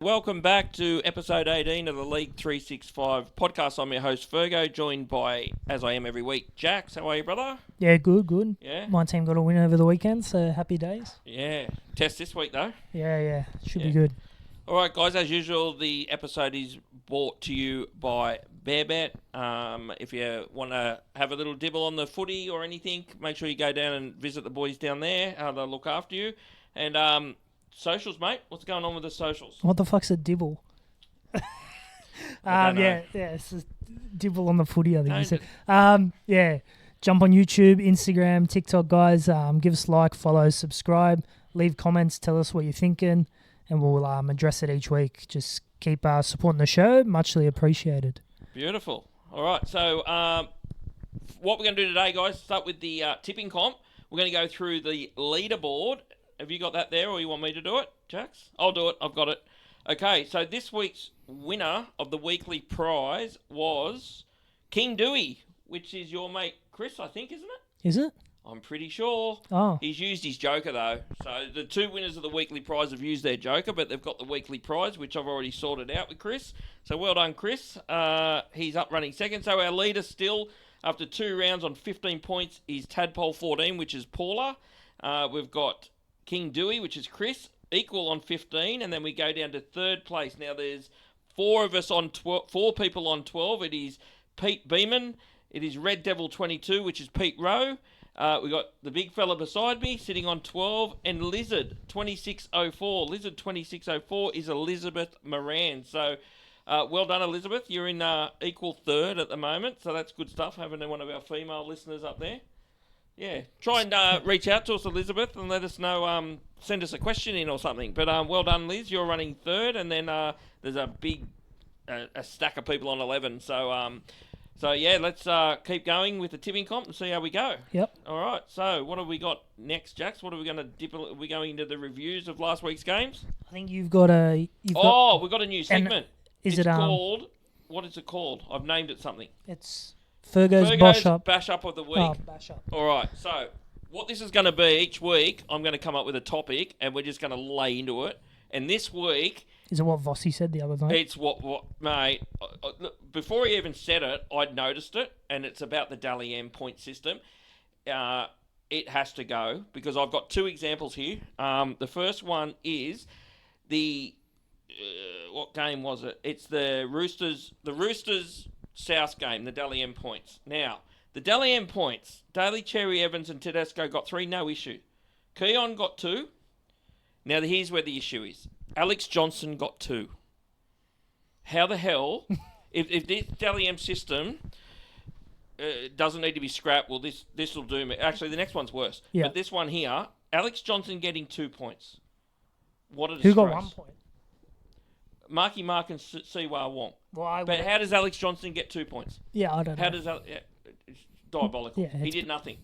Welcome back to episode 18 of the League 365 podcast. I'm your host, Fergo, joined by, as I am every week, Jax. How are you, brother? Yeah, good. Yeah? My team got a win over the weekend, so happy days. Yeah. Test this week, though. Yeah. Should be good. All right, guys, as usual, the episode is brought to you by BearBet. If you want to have a little dibble on the footy or anything, make sure you go down and visit the boys down there. They'll look after you. And socials, mate. What's going on with the socials? What the fuck's a dibble? Yeah, it's a dibble on the footy, I think you said. Yeah, jump on YouTube, Instagram, TikTok, guys. Give us a like, follow, subscribe, leave comments, tell us what you're thinking, and we'll address it each week. Just keep supporting the show. Muchly appreciated. Beautiful. All right, so what we're going to do today, guys, start with the tipping comp. We're going to go through the leaderboard. Have you got that there, or you want me to do it, Jax? I'll do it. I've got it. Okay, so this week's winner of the weekly prize was King Dewey, which is your mate Chris, I think, isn't it? Is it? I'm pretty sure. Oh. He's used his joker, though. So the two winners of the weekly prize have used their joker, but they've got the weekly prize, which I've already sorted out with Chris. So well done, Chris. He's up running second. So our leader still, after 2 rounds on 15 points, is Tadpole 14, which is Paula. We've got King Dewey, which is Chris, equal on 15, and then we go down to third place. Now there's 4 of us on 12, 4 people on 12. It is Pete Beeman, it is Red Devil 22, which is Pete Rowe. We got the big fella beside me sitting on 12, and Lizard 2604. Lizard 2604 is Elizabeth Moran. So well done, Elizabeth. You're in equal third at the moment, so that's good stuff, having one of our female listeners up there. Yeah, try and reach out to us, Elizabeth, and let us know, send us a question in or something. But well done, Liz. You're running third, and then there's a big a stack of people on 11. So yeah, let's keep going with the tipping comp and see how we go. Yep. All right, so what have we got next, Jax? What are we going to dip? Are we going into the reviews of last week's games? I think you've got a... we've got a new segment. It's called... What is it called? I've named it something. It's... Fergo's Bash Up of the Week. Oh, Bash Up. All right, so what this is going to be each week, I'm going to come up with a topic, and we're just going to lay into it. And this week... Is it what Vossi said the other night? It's what mate, look, before he even said it, I'd noticed it, and it's about the Dally M point system. It has to go, because I've got 2 examples here. The first one is the... what game was it? It's the Roosters South game, the Dally M points. Now, the Dally M points, Daly, Cherry, Evans and Tedesco got 3, no issue. Keon got 2. Now, here's where the issue is. Alex Johnson got 2. How the hell, if this Dally M system doesn't need to be scrapped, well, this will do me. Actually, the next one's worse. Yeah. But this one here, Alex Johnson getting 2 points. What a disgrace. Who got 1 point? Marky Mark and Siwa Wong. Well, but how does Alex Johnson get 2 points? Yeah, I don't know. How does that... Yeah, it's diabolical. Yeah, he did nothing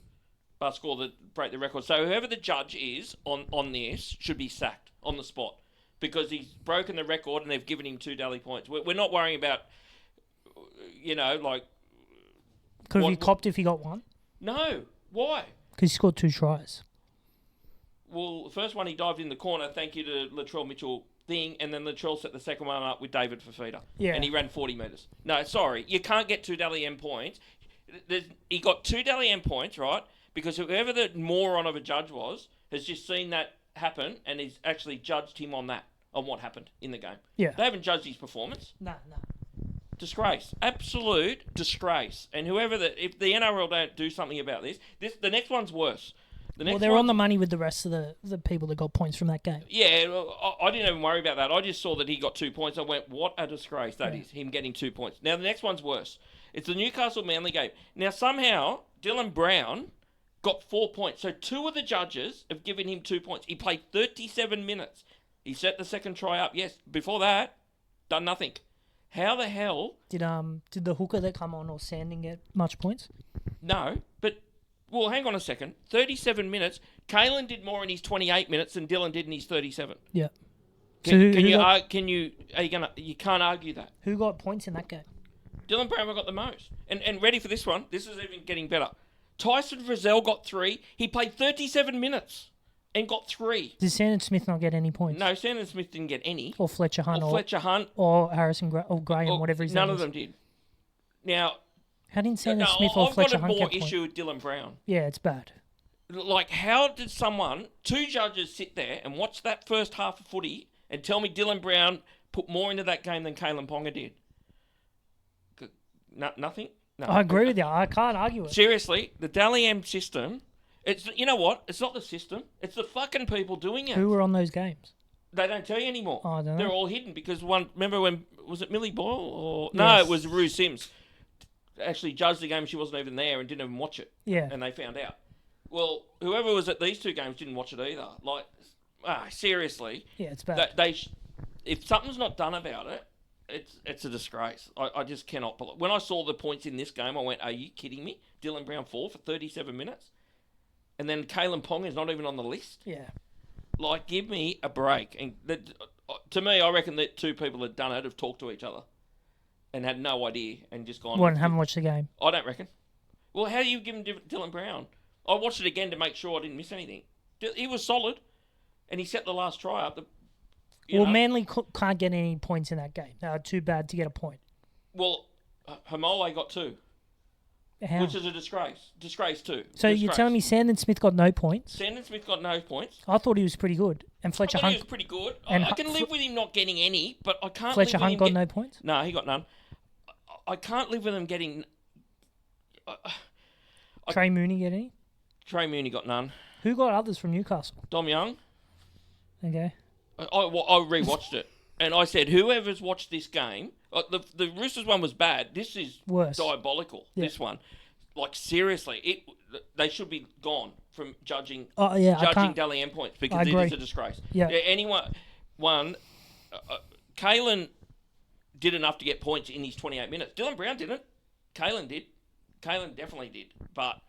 but break the record. So whoever the judge is on this should be sacked on the spot, because he's broken the record and they've given him 2 Dally points. We're not worrying about, like... Could have he copped if he got 1? No. Why? Because he scored 2 tries. Well, the first one he dived in the corner, thank you to Latrell Mitchell... thing, and then Latrell set the second one up with David Fafita. Yeah. And he ran 40 metres. No, sorry. You can't get 2 Dally M points. He got 2 Dally M points, right? Because whoever the moron of a judge was has just seen that happen and has actually judged him on what happened in the game. Yeah. They haven't judged his performance. No. Disgrace. Absolute disgrace. And if the NRL don't do something about this, the next one's worse. They're on the money with the rest of the people that got points from that game. Yeah, I didn't even worry about that. I just saw that he got 2 points. I went, what a disgrace that is, him getting 2 points. Now, the next one's worse. It's the Newcastle-Manly game. Now, somehow, Dylan Brown got 4 points. So 2 of the judges have given him 2 points. He played 37 minutes. He set the second try up. Yes, before that, done nothing. How the hell... Did the hooker that come on or Sanding get much points? No, but... Well, hang on a second. 37 minutes. Kalen did more in his 28 minutes than Dylan did in his 37. Yeah. You can't argue that. Who got points in that game? Dylan Brown got the most. And ready for this one. This is even getting better. Tyson Frizzell got 3. He played 37 minutes. and got 3. Did Sandon Smith not get any points? No, Sandon Smith didn't get any. Or Fletcher Hunt. Or Harrison or Graham, whatever his name is. None of them did. Now... How didn't Sandon Smith or Fletcher Hunt get I've got a more points? issue with Dylan Brown. Yeah, it's bad. Like, how did two judges sit there and watch that first half of footy and tell me Dylan Brown put more into that game than Kalen Ponga did? Nothing? No. I agree with you. I can't argue it. Seriously, the Dally M system, you know what? It's not the system. It's the fucking people doing it. Who were on those games? They don't tell you anymore. Oh, I don't know. They're all hidden because remember when, was it Millie Boyle? Or Yes. No, it was Rue Sims. Actually judged the game, she wasn't even there and didn't even watch it. Yeah. And they found out. Well, whoever was at these 2 games didn't watch it either. Like, seriously. Yeah, it's bad. If something's not done about it, it's a disgrace. I just cannot believe. When I saw the points in this game, I went, "Are you kidding me?" Dylan Brown 4 for 37 minutes, and then Kalen Pong is not even on the list. Yeah. Like, give me a break. And to me, I reckon that 2 people that done it have talked to each other and had no idea and just gone. Well, and haven't watched the game. I don't reckon. Well, how do you give him Dylan Brown? I watched it again to make sure I didn't miss anything. He was solid, and he set the last try up. Manly can't get any points in that game. They are too bad to get a point. Well, Hamole got 2. How? Which is a disgrace. Disgrace too. So you're telling me Sandon Smith got no points? Sandon Smith got no points. I thought he was pretty good. And Fletcher Hunt... he was pretty good. And I can live with him not getting any, but I can't Fletcher live with Hunt him got no points? No, he got none. I can't live with him getting... Trey Mooney get any? Trey Mooney got none. Who got others from Newcastle? Dom Young. Okay. I rewatched it, and I said, whoever's watched this game... the Roosters one was bad. This is worse. Diabolical, yeah. This one. Like, seriously, they should be gone from judging Dally M points because it is a disgrace. Yeah. Kalen did enough to get points in his 28 minutes. Dylan Brown didn't. Kalen did. Kalen definitely did. But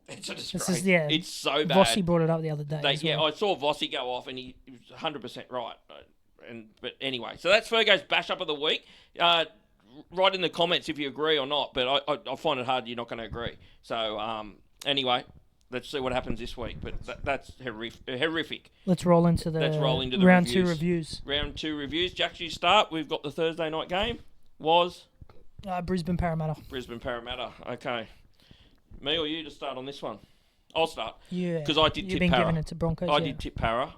it's a disgrace. It's so bad. Vossi brought it up the other day. I saw Vossi go off and he was 100% right. But anyway, so that's Fergo's bash up of the week. Write in the comments if you agree or not, but I find it hard you're not going to agree. So anyway, let's see what happens this week. But that's horrific. Let's roll into the round reviews. 2 reviews. Round 2 reviews. Jack, you start. We've got the Thursday night game. Brisbane Parramatta. Brisbane Parramatta. Okay. Me or you to start on this one? I'll start. Yeah. Because I did tip Para. You've been giving it to Broncos. I did tip Para.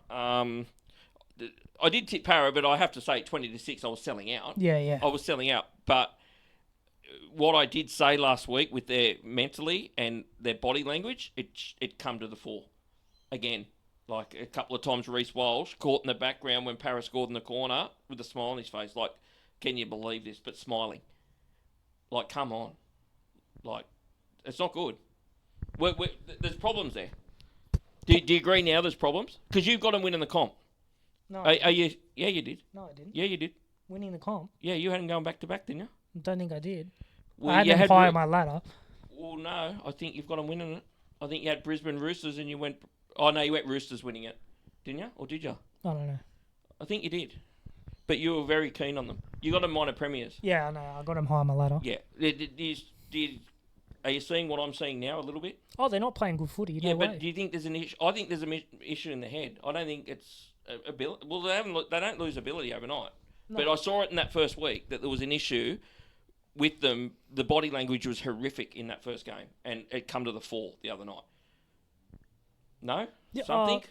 I did tip Para, but I have to say 20-6 I was selling out. Yeah. I was selling out. But what I did say last week with their mentally and their body language, it come to the fore. Again, like a couple of times Reece Walsh caught in the background when Para scored in the corner with a smile on his face. Like, can you believe this? But smiling. Like, come on. Like, it's not good. There's problems there. Do you agree now there's problems? Because you've got them winning the comp. No. Are you? Yeah, you did. No, I didn't. Yeah, you did. Winning the comp? Yeah, you hadn't gone back to back, didn't you? I don't think I did. Well, I had them high on my ladder. Well, no. I think you've got them winning it. I think you had Brisbane Roosters and you went... Oh, no, you went Roosters winning it. Didn't you? Or did you? I don't know. I think you did. But you were very keen on them. You got them minor premiers. Yeah, I know. I got them high on my ladder. Yeah. Are you seeing what I'm seeing now a little bit? Oh, they're not playing good footy. Yeah, but do you think there's an issue? I think there's an issue in the head. I don't think it's ability. Well, they don't lose ability overnight. No. But I saw it in that first week that there was an issue with them. The body language was horrific in that first game, and it come to the fore the other night. No? Yeah, something?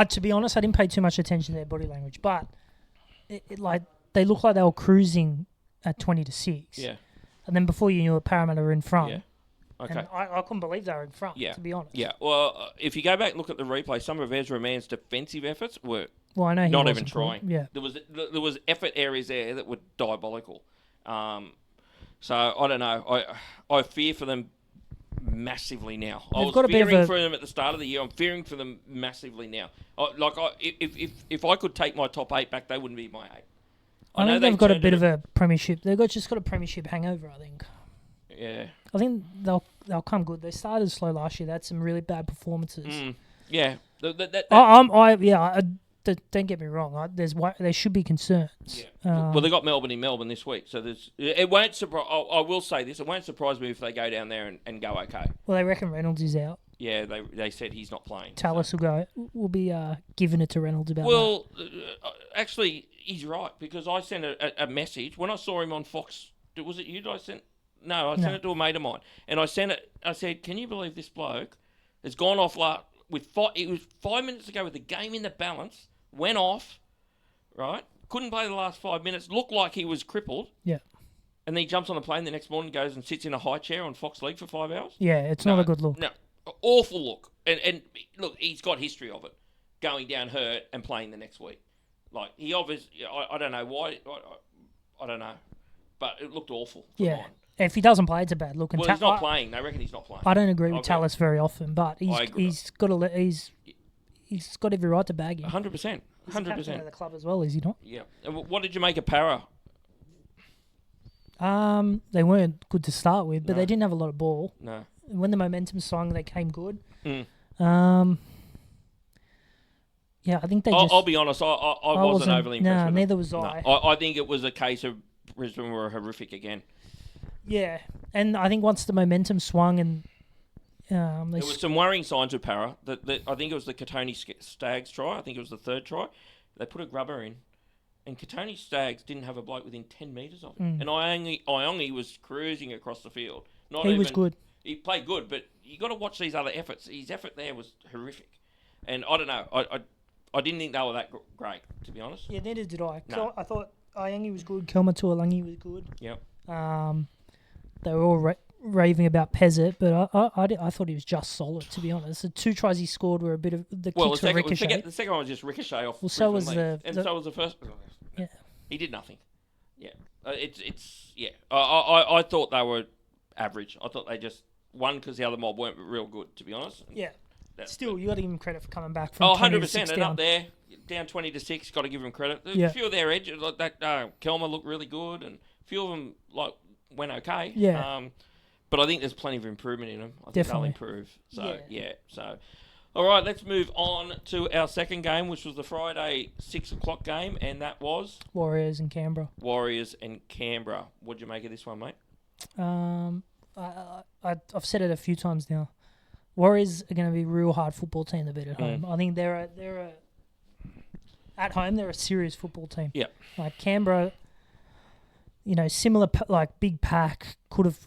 To be honest, I didn't pay too much attention to their body language, but they looked like they were cruising at 20-6. Yeah. And then before you knew it, Parramatta were in front. Yeah. Okay. And I couldn't believe they were in front, to be honest. Yeah. Well, if you go back and look at the replay, some of Ezra Mann's defensive efforts were I know he not wasn't even trying. Yeah. There was effort areas there that were diabolical. So I don't know. I fear for them massively now. I was fearing for them at the start of the year. I'm fearing for them massively now. If I could take my top 8 back, they wouldn't be my 8. I think they've got a bit of a premiership. They've just got a premiership hangover, I think. Yeah. I think they'll come good. They started slow last year. They had some really bad performances. Yeah. don't get me wrong. There should be concerns. Yeah. Well, they got Melbourne in Melbourne this week, so it won't surprise. I will say this: it won't surprise me if they go down there and go okay. Well, they reckon Reynolds is out. Yeah, they said he's not playing. Tallis will be giving it to Reynolds about that. Actually, he's right, because I sent a message when I saw him on Fox. Was it you that I sent? No, I sent it to a mate of mine, and I sent it. I said, "Can you believe this bloke has gone off it was 5 minutes ago with the game in the balance, went off, right? Couldn't play the last 5 minutes, looked like he was crippled. Yeah. And then he jumps on the plane the next morning, goes and sits in a high chair on Fox League for 5 hours. Yeah, it's not a good look. No, awful look. And look, he's got history of it, going down hurt and playing the next week. Like, he obviously, I don't know why, I don't know, but it looked awful. Yeah. Mine. If he doesn't play, it's a bad look. And he's not playing. They reckon he's not playing. I don't agree with Tallis very often, but he's got every right to bag him. 100%. 100%. He's the captain of the club as well, is he not? Yeah. And what did you make of Para? They weren't good to start with, but they didn't have a lot of ball. No. When the momentum swung, they came good. Yeah, I think they just... I'll be honest, I wasn't overly impressed with neither was I. I think it was a case of Brisbane were horrific again. Yeah, and I think once the momentum swung and... there was some worrying signs with Para. I think it was the Katoni Staggs try. I think it was the third try. They put a grubber in, and Katoni Staggs didn't have a bloke within 10 metres of him. And Iongi was cruising across the field. He was good. He played good, but you got to watch these other efforts. His effort there was horrific. And I don't know. I didn't think they were that great, to be honest. Yeah, neither did I. No. I thought Iongi was good. Kelma Tuolangi was good. Yep. They were all raving about Pezzett, but I thought he was just solid, to be honest. The 2 tries he scored were a bit of the kicks were ricochet. The second one was just ricochet off. Well, so was so was the first. Yeah. He did nothing. Yeah. I thought they were average. I thought they just won because the other mob weren't real good, to be honest. Yeah. Still, you got to give him credit for coming back from 100%. And up there, down 20-6, got to give him credit. A few of their edges, like that, Kelma looked really good, and a few of them went okay. Yeah. But I think there's plenty of improvement in them. I think Definitely. they'll improve. So, So, all right, let's move on to our second game, which was the Friday 6 o'clock game, and that was... Warriors and Canberra. What'd you make of this one, mate? I've said it a few times now. Warriors are going to be a real hard football team to beat at home. I think at home they're a serious football team. Yeah. Like Canberra, similar big pack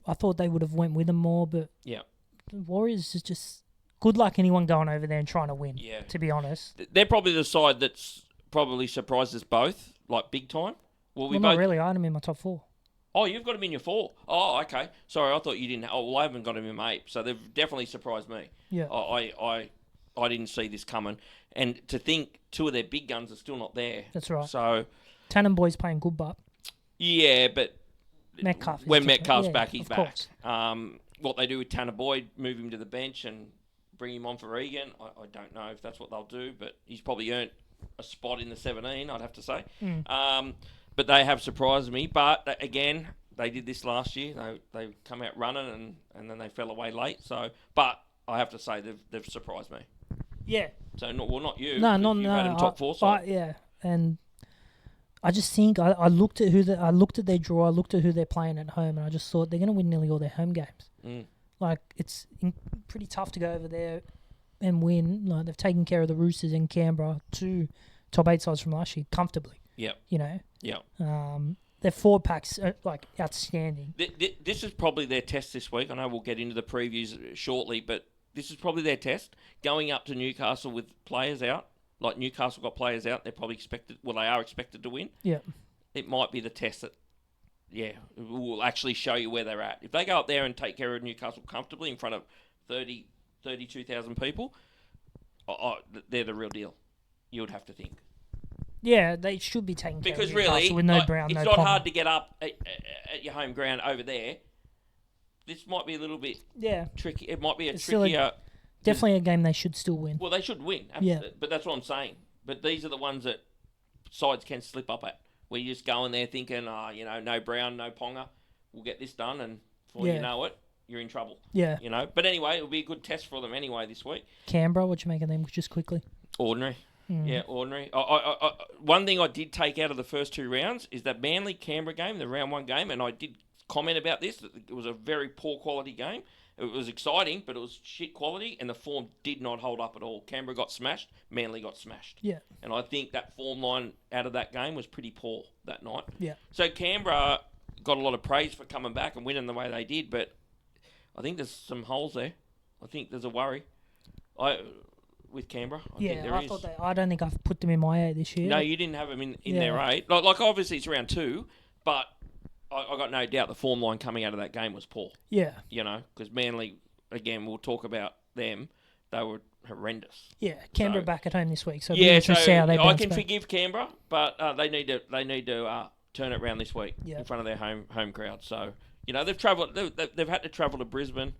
I thought they would have went with them more, but the Warriors is just good luck anyone going over there and trying to win. Yeah. To be honest, they're probably the side that's probably surprised us both, like big time. Not really. I had them in my top 4. Oh, you've got him in your 4. Oh, okay. Sorry, I thought you didn't. Oh, well, I haven't got him in my 8. So they've definitely surprised me. Yeah. I didn't see this coming. And to think 2 of their big guns are still not there. That's right. So Tannen Boy's playing good, but Metcalf when Metcalf's back, he's back. What they do with Tanner Boyd, move him to the bench and bring him on for Egan, I don't know if that's what they'll do, but he's probably earned a spot in the 17, I'd have to say. But they have surprised me. But again, they did this last year. They come out running and then they fell away late. So, but I have to say they've surprised me. Yeah. So not you. No, you've had them top 4 side. Yeah, and I just think I looked at their draw. I looked at who they're playing at home, and I just thought they're going to win nearly all their home games. Like it's pretty tough to go over there and win. Like they've taken care of the Roosters and Canberra, 2 top 8 sides from last year, comfortably. Yep. Yep. Their forward pack's outstanding. This is probably their test this week. I know we'll get into the previews shortly, but this is probably their test. Going up to Newcastle with players out, like Newcastle got players out, they're probably they are expected to win. Yeah. It might be the test that, will actually show you where they're at. If they go up there and take care of Newcastle comfortably in front of 32,000 people, they're the real deal. You would have to think. Yeah, they should be taking care because of really, Newcastle with no Brown, it's no not Palmer. hard to get up at your home ground over there. This might be a little bit tricky. It might be trickier. Definitely a game they should still win. Well, they should win, but that's what I'm saying. But these are the ones that sides can slip up at, where you just go in there thinking, no Brown, no Ponga, we'll get this done, and before you know it, you're in trouble. Yeah. But anyway, it'll be a good test for them anyway this week. Canberra, what you make of them just quickly? Ordinary. Yeah, ordinary. One thing I did take out of the first 2 rounds is that Manly-Canberra game, the round 1 game, and I did comment about this. It was a very poor quality game. It was exciting, but it was shit quality, and the form did not hold up at all. Canberra got smashed, Manly got smashed. Yeah. And I think that form line out of that game was pretty poor that night. Yeah. So Canberra got a lot of praise for coming back and winning the way they did, but I think there's some holes there. I think there's a worry. With Canberra, I think there is. I don't think I've put them in my 8 this year. No, you didn't have them in their 8. Like obviously it's round 2, but I got no doubt the form line coming out of that game was poor. Yeah. You know, because Manly, again, we'll talk about them. They were horrendous. Yeah, Canberra back at home this week, so yeah, so see how they bounce I can back. forgive Canberra, but they need to turn it around this week Yeah. in front of their home crowd. So they've travelled. They've had to travel to Brisbane,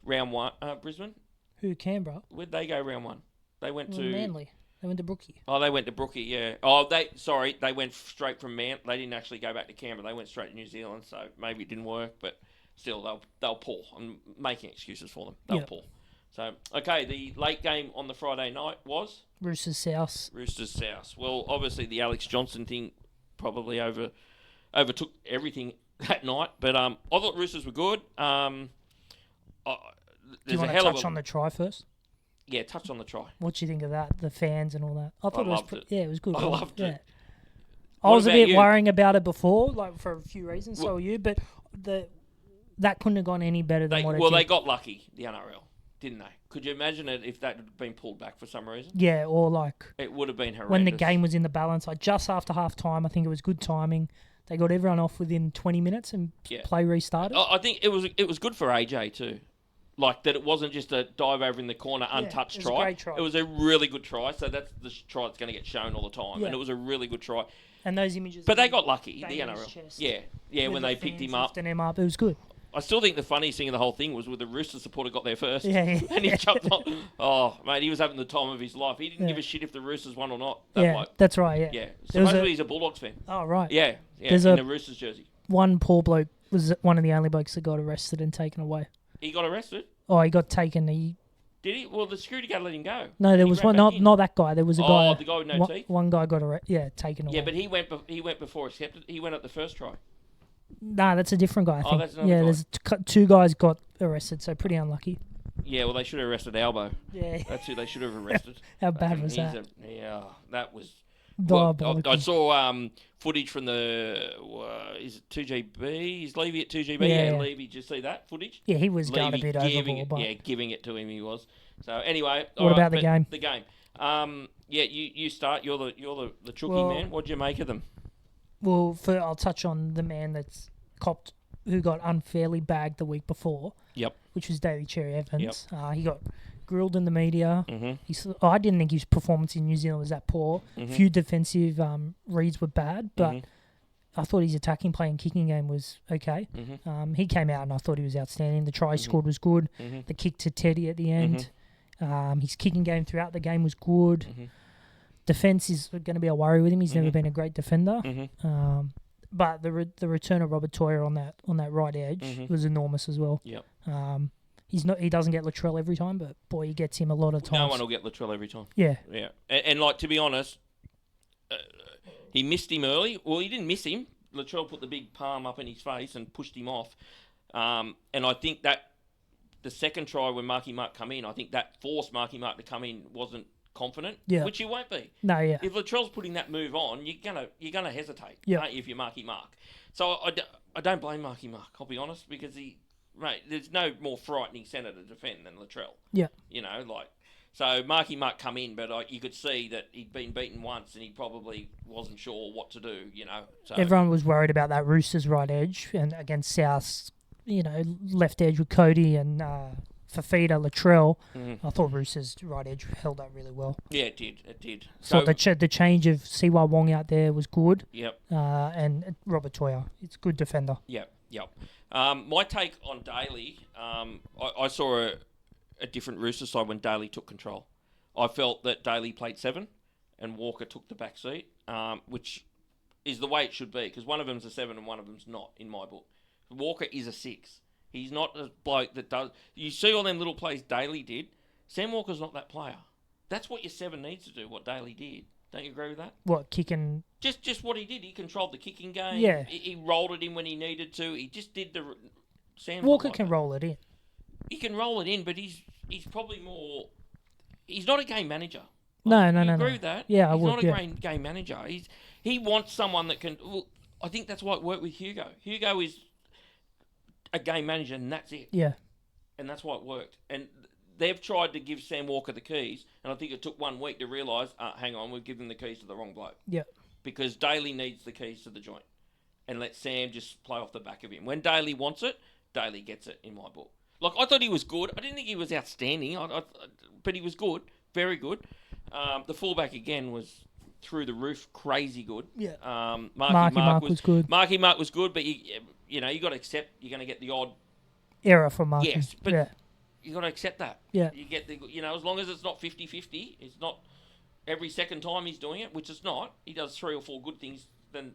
round 1. Brisbane. Who, Canberra? Where'd they go round 1? They went to Manly. They went to Brookie. Oh, they went to Brookie, yeah. Oh, they went straight from They didn't actually go back to Canberra. They went straight to New Zealand, so maybe it didn't work, but still, they'll pull. I'm making excuses for them. They'll pull. So, okay, the late game on the Friday night was? Roosters South. Well, obviously the Alex Johnson thing probably overtook everything that night, but I thought Roosters were good. Do you want to touch on the try first? Yeah, touch on the try. What do you think of that? The fans and all that. I thought loved it. Yeah, it was good. I loved it. I was a bit worrying about it before, like for a few reasons. So were you, but that couldn't have gone any better than what it did. Well, they got lucky, the NRL, didn't they? Could you imagine it if that had been pulled back for some reason? Yeah, or like it would have been horrendous. When the game was in the balance, like just after half time, I think it was good timing. They got everyone off within 20 minutes and play restarted. I think it was good for AJ too. Like that, it wasn't just a dive over in the corner, untouched it was try. a great try. It was a really good try. So that's the try that's going to get shown all the time, Yeah. and it was a really good try. And those images. But they got lucky, the Daniel's NRL. chest Yeah, when they picked him up. Lifting him up, it was good. I still think the funniest thing of the whole thing was when the Rooster supporter got there first. Yeah. And he jumped on. Oh, mate, he was having the time of his life. He didn't give a shit if the Roosters won or not. That's right. Yeah. Yeah. Supposedly he's a Bulldogs fan. Oh right. Yeah. There's in the Roosters jersey. One poor bloke was one of the only blokes that got arrested and taken away. He got arrested. Oh, he got taken. Did he? Well, the security guard let him go. No, there was one. Not that guy. There was a guy. Oh, the guy with no teeth. One guy got taken away. Yeah, but he went before accepted. He went at the first try. Nah, that's a different guy. I think. That's another guy. There's 2 guys got arrested, so pretty unlucky. Yeah, well, they should have arrested Albo. Yeah, that's who they should have arrested. How bad was that? That was diabolical. I saw footage from the is it 2GB? Is Levy at 2GB? Yeah, Levy. Did you see that footage? Yeah, he was going a bit overboard. But giving it to him, he was. So anyway, what about the game? The game. You start. You're the Chookie man. What do you make of them? Well, I'll touch on the man that's copped, who got unfairly bagged the week before. Yep. Which was Daly Cherry Evans. Yep. He got grilled in the media. Mm-hmm. I didn't think his performance in New Zealand was that poor. Mm-hmm. Few defensive reads were bad, but I thought his attacking play and kicking game was okay. Mm-hmm. He came out and I thought he was outstanding. The try scored was good. Mm-hmm. The kick to Teddy at the end. His kicking game throughout the game was good. Mm-hmm. Defense is going to be a worry with him. He's never been a great defender. Mm-hmm. But the return of Robert Toyer on that right edge was enormous as well. Yep. He doesn't get Latrell every time, but boy, he gets him a lot of times. No one will get Latrell every time. Yeah. Yeah. And like, to be honest, he missed him early. Well, he didn't miss him. Latrell put the big palm up in his face and pushed him off. And I think that the second try when Marky Mark come in, I think that forced Marky Mark to come in wasn't confident, which he won't be. No, yeah. If Latrell's putting that move on, you're gonna hesitate, aren't you, if you're Marky Mark? So I don't blame Marky Mark, I'll be honest, because there's no more frightening centre to defend than Latrell. Yeah. So Marky Mark come in, but you could see that he'd been beaten once and he probably wasn't sure what to do, So everyone was worried about that Roosters right edge and against South's, left edge with Cody and Fafita, Latrell. I thought Roosters right edge held up really well. Yeah, it did. So the change of Siwa Wong out there was good. Yep. And Robert Toyer, it's a good defender. Yep. My take on Daly, I saw a different Rooster side when Daly took control. I felt that Daly played 7 and Walker took the back seat, which is the way it should be, because one of them's a 7 and one of them's not, in my book. Walker is a 6. He's not a bloke that does... You see all them little plays Daly did. Sam Walker's not that player. That's what your 7 needs to do, what Daly did. Don't you agree with that? What, kicking? Just what he did. He controlled the kicking game. Yeah. He rolled it in when he needed to. He just did the... Sam Walker can roll it in. He can roll it in, but he's probably more... He's not a game manager. No. Agree with that? Yeah, I he's would. He's not a game manager. He wants someone that can... Well, I think that's why it worked with Hugo. Hugo is a game manager, and that's it. Yeah. And that's why it worked. And they've tried to give Sam Walker the keys, and I think it took 1 week to realise, hang on, we've given the keys to the wrong bloke. Yeah. Because Daly needs the keys to the joint. And let Sam just play off the back of him. When Daly wants it, Daly gets it, in my book. Like, I thought he was good. I didn't think he was outstanding, but he was good. Very good. The fullback, again, was through the roof, crazy good. Yeah. Marky Mark was good. Marky Mark was good, but you got to accept you're going to get the odd error from Marky. Yes, but yeah. you got to accept that. Yeah. You get as long as it's not 50-50, it's not every second time he's doing it, which it's not. He does 3 or 4 good things, then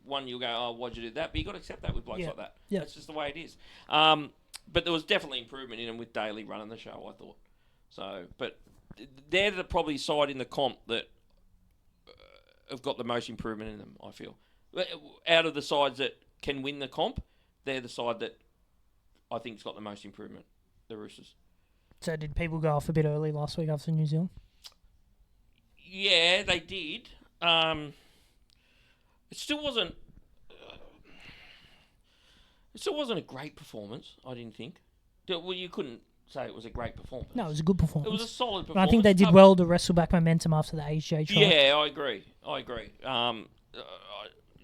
one you'll go, oh, why'd you do that? But you got to accept that with blokes like that. Yeah. That's just the way it is. But there was definitely improvement in him with Daly running the show, I thought. So, but they're the probably side in the comp that have got the most improvement in them, I feel. Out of the sides that can win the comp, they're the side that I think's got the most improvement, the Roosters. So did people go off a bit early last week after New Zealand? Yeah, they did. It still wasn't... It still wasn't a great performance, I didn't think. Well, you couldn't say it was a great performance. No, it was a good performance. It was a solid performance. But I think they did well to wrestle back momentum after the AJ try. Yeah, I agree.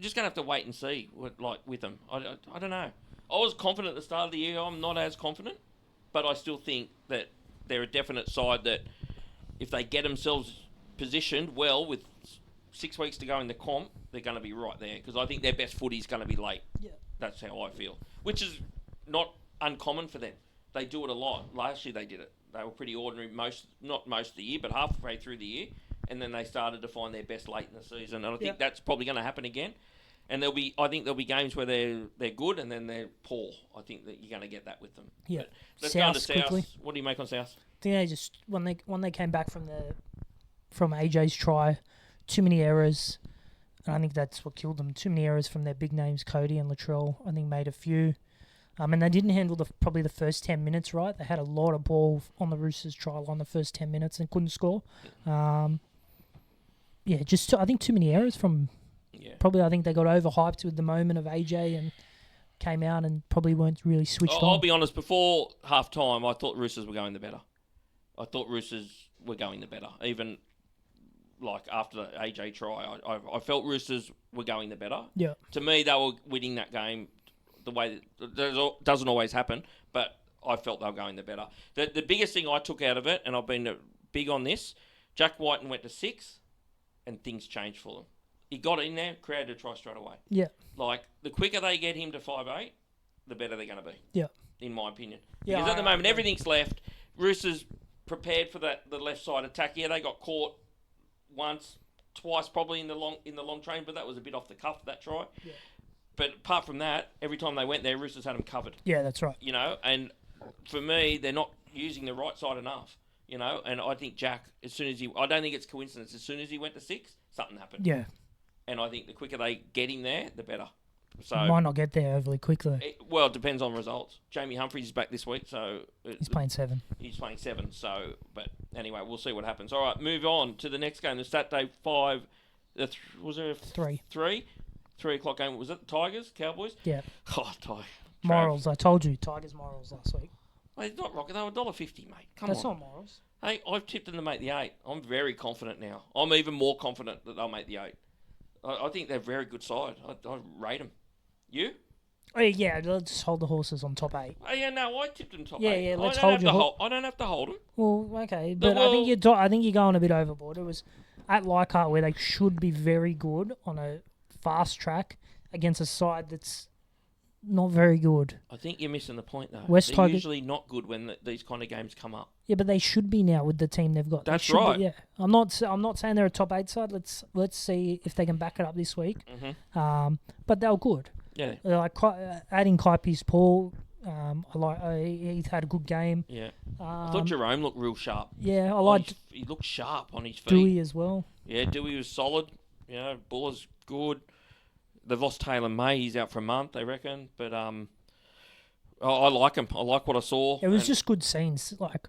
Just going to have to wait and see with them. I don't know. I was confident at the start of the year. I'm not as confident. But I still think that they're a definite side that if they get themselves positioned well with 6 weeks to go in the comp, they're going to be right there. Because I think their best footy is going to be late. Yeah. That's how I feel. Which is not uncommon for them. They do it a lot. Last year they did it. They were pretty ordinary not most of the year, but halfway through the year. And then they started to find their best late in the season. And I think that's probably going to happen again. And I think there'll be games where they're good and then they're poor. I think that you're going to get that with them. Yeah. But let's South go on to quickly. South. What do you make on South? I think they just when they came back from AJ's try, too many errors. And I think that's what killed them. Too many errors from their big names, Cody and Latrell. I think made a few. And they didn't handle probably the first 10 minutes right. They had a lot of ball on the Roosters try line the first 10 minutes and couldn't score. I think too many errors from. Yeah. Probably I think they got overhyped with the moment of AJ and came out and probably weren't really switched on. I'll be honest. Before half time, I thought Roosters were going the better. Even like after the AJ try, I felt Roosters were going the better. Yeah. To me, they were winning that game the way that doesn't always happen, but I felt they were going the better. The biggest thing I took out of it, and I've been big on this, Jack Whiten went to 6 and things changed for them. He got in there, created a try straight away. Yeah. Like, the quicker they get him to 5'8", the better they're going to be. Yeah. In my opinion. Yeah, because at the moment, everything's left. Roosters prepared for the left side attack. Yeah, they got caught twice probably in the long train, but that was a bit off the cuff, that try. Yeah. But apart from that, every time they went there, Roosters had them covered. Yeah, that's right. And for me, they're not using the right side enough. And I think Jack, I don't think it's coincidence. As soon as he went to 6, something happened. Yeah. And I think the quicker they get him there, the better. So might not get there overly quickly. It depends on results. Jamie Humphries is back this week, so he's playing 7. He's playing 7. So, but anyway, we'll see what happens. All right, move on to the next game. The Saturday 5. Was there 3? 3 o'clock game. Was it the Tigers, Cowboys? Yeah. Oh, Morals. I told you, Tigers morals last week. Mate, it's not rocket. They were $1.50, mate. That's not morals. Hey, I've tipped them to make the 8. I'm very confident now. I'm even more confident that they'll make the 8. I think they're a very good side. I rate them. You? Oh, yeah, let's hold the horses on top 8. Oh, yeah, no, I tipped them top 8. Yeah, let's hold your I don't have to hold them. Well, okay, but I think you're going a bit overboard. It was at Leichhardt where they should be very good on a fast track against a side that's not very good. I think you're missing the point, though. They're Tigers usually not good when these kind of games come up. Yeah, but they should be now with the team they've got. That's right. Yeah, I'm not saying they're a top 8 side. Let's see if they can back it up this week. Mm-hmm. But they were good. Yeah. Like adding Kai Pearce-Paul He's had a good game. Yeah. I thought Jerome looked real sharp. Yeah, I liked He looked sharp on his feet. Dewey as well. Yeah, Dewey was solid. You know, Buller's good. They've lost Taylor May. He's out for a month, they reckon. But I like him. I like what I saw. It was just good scenes, like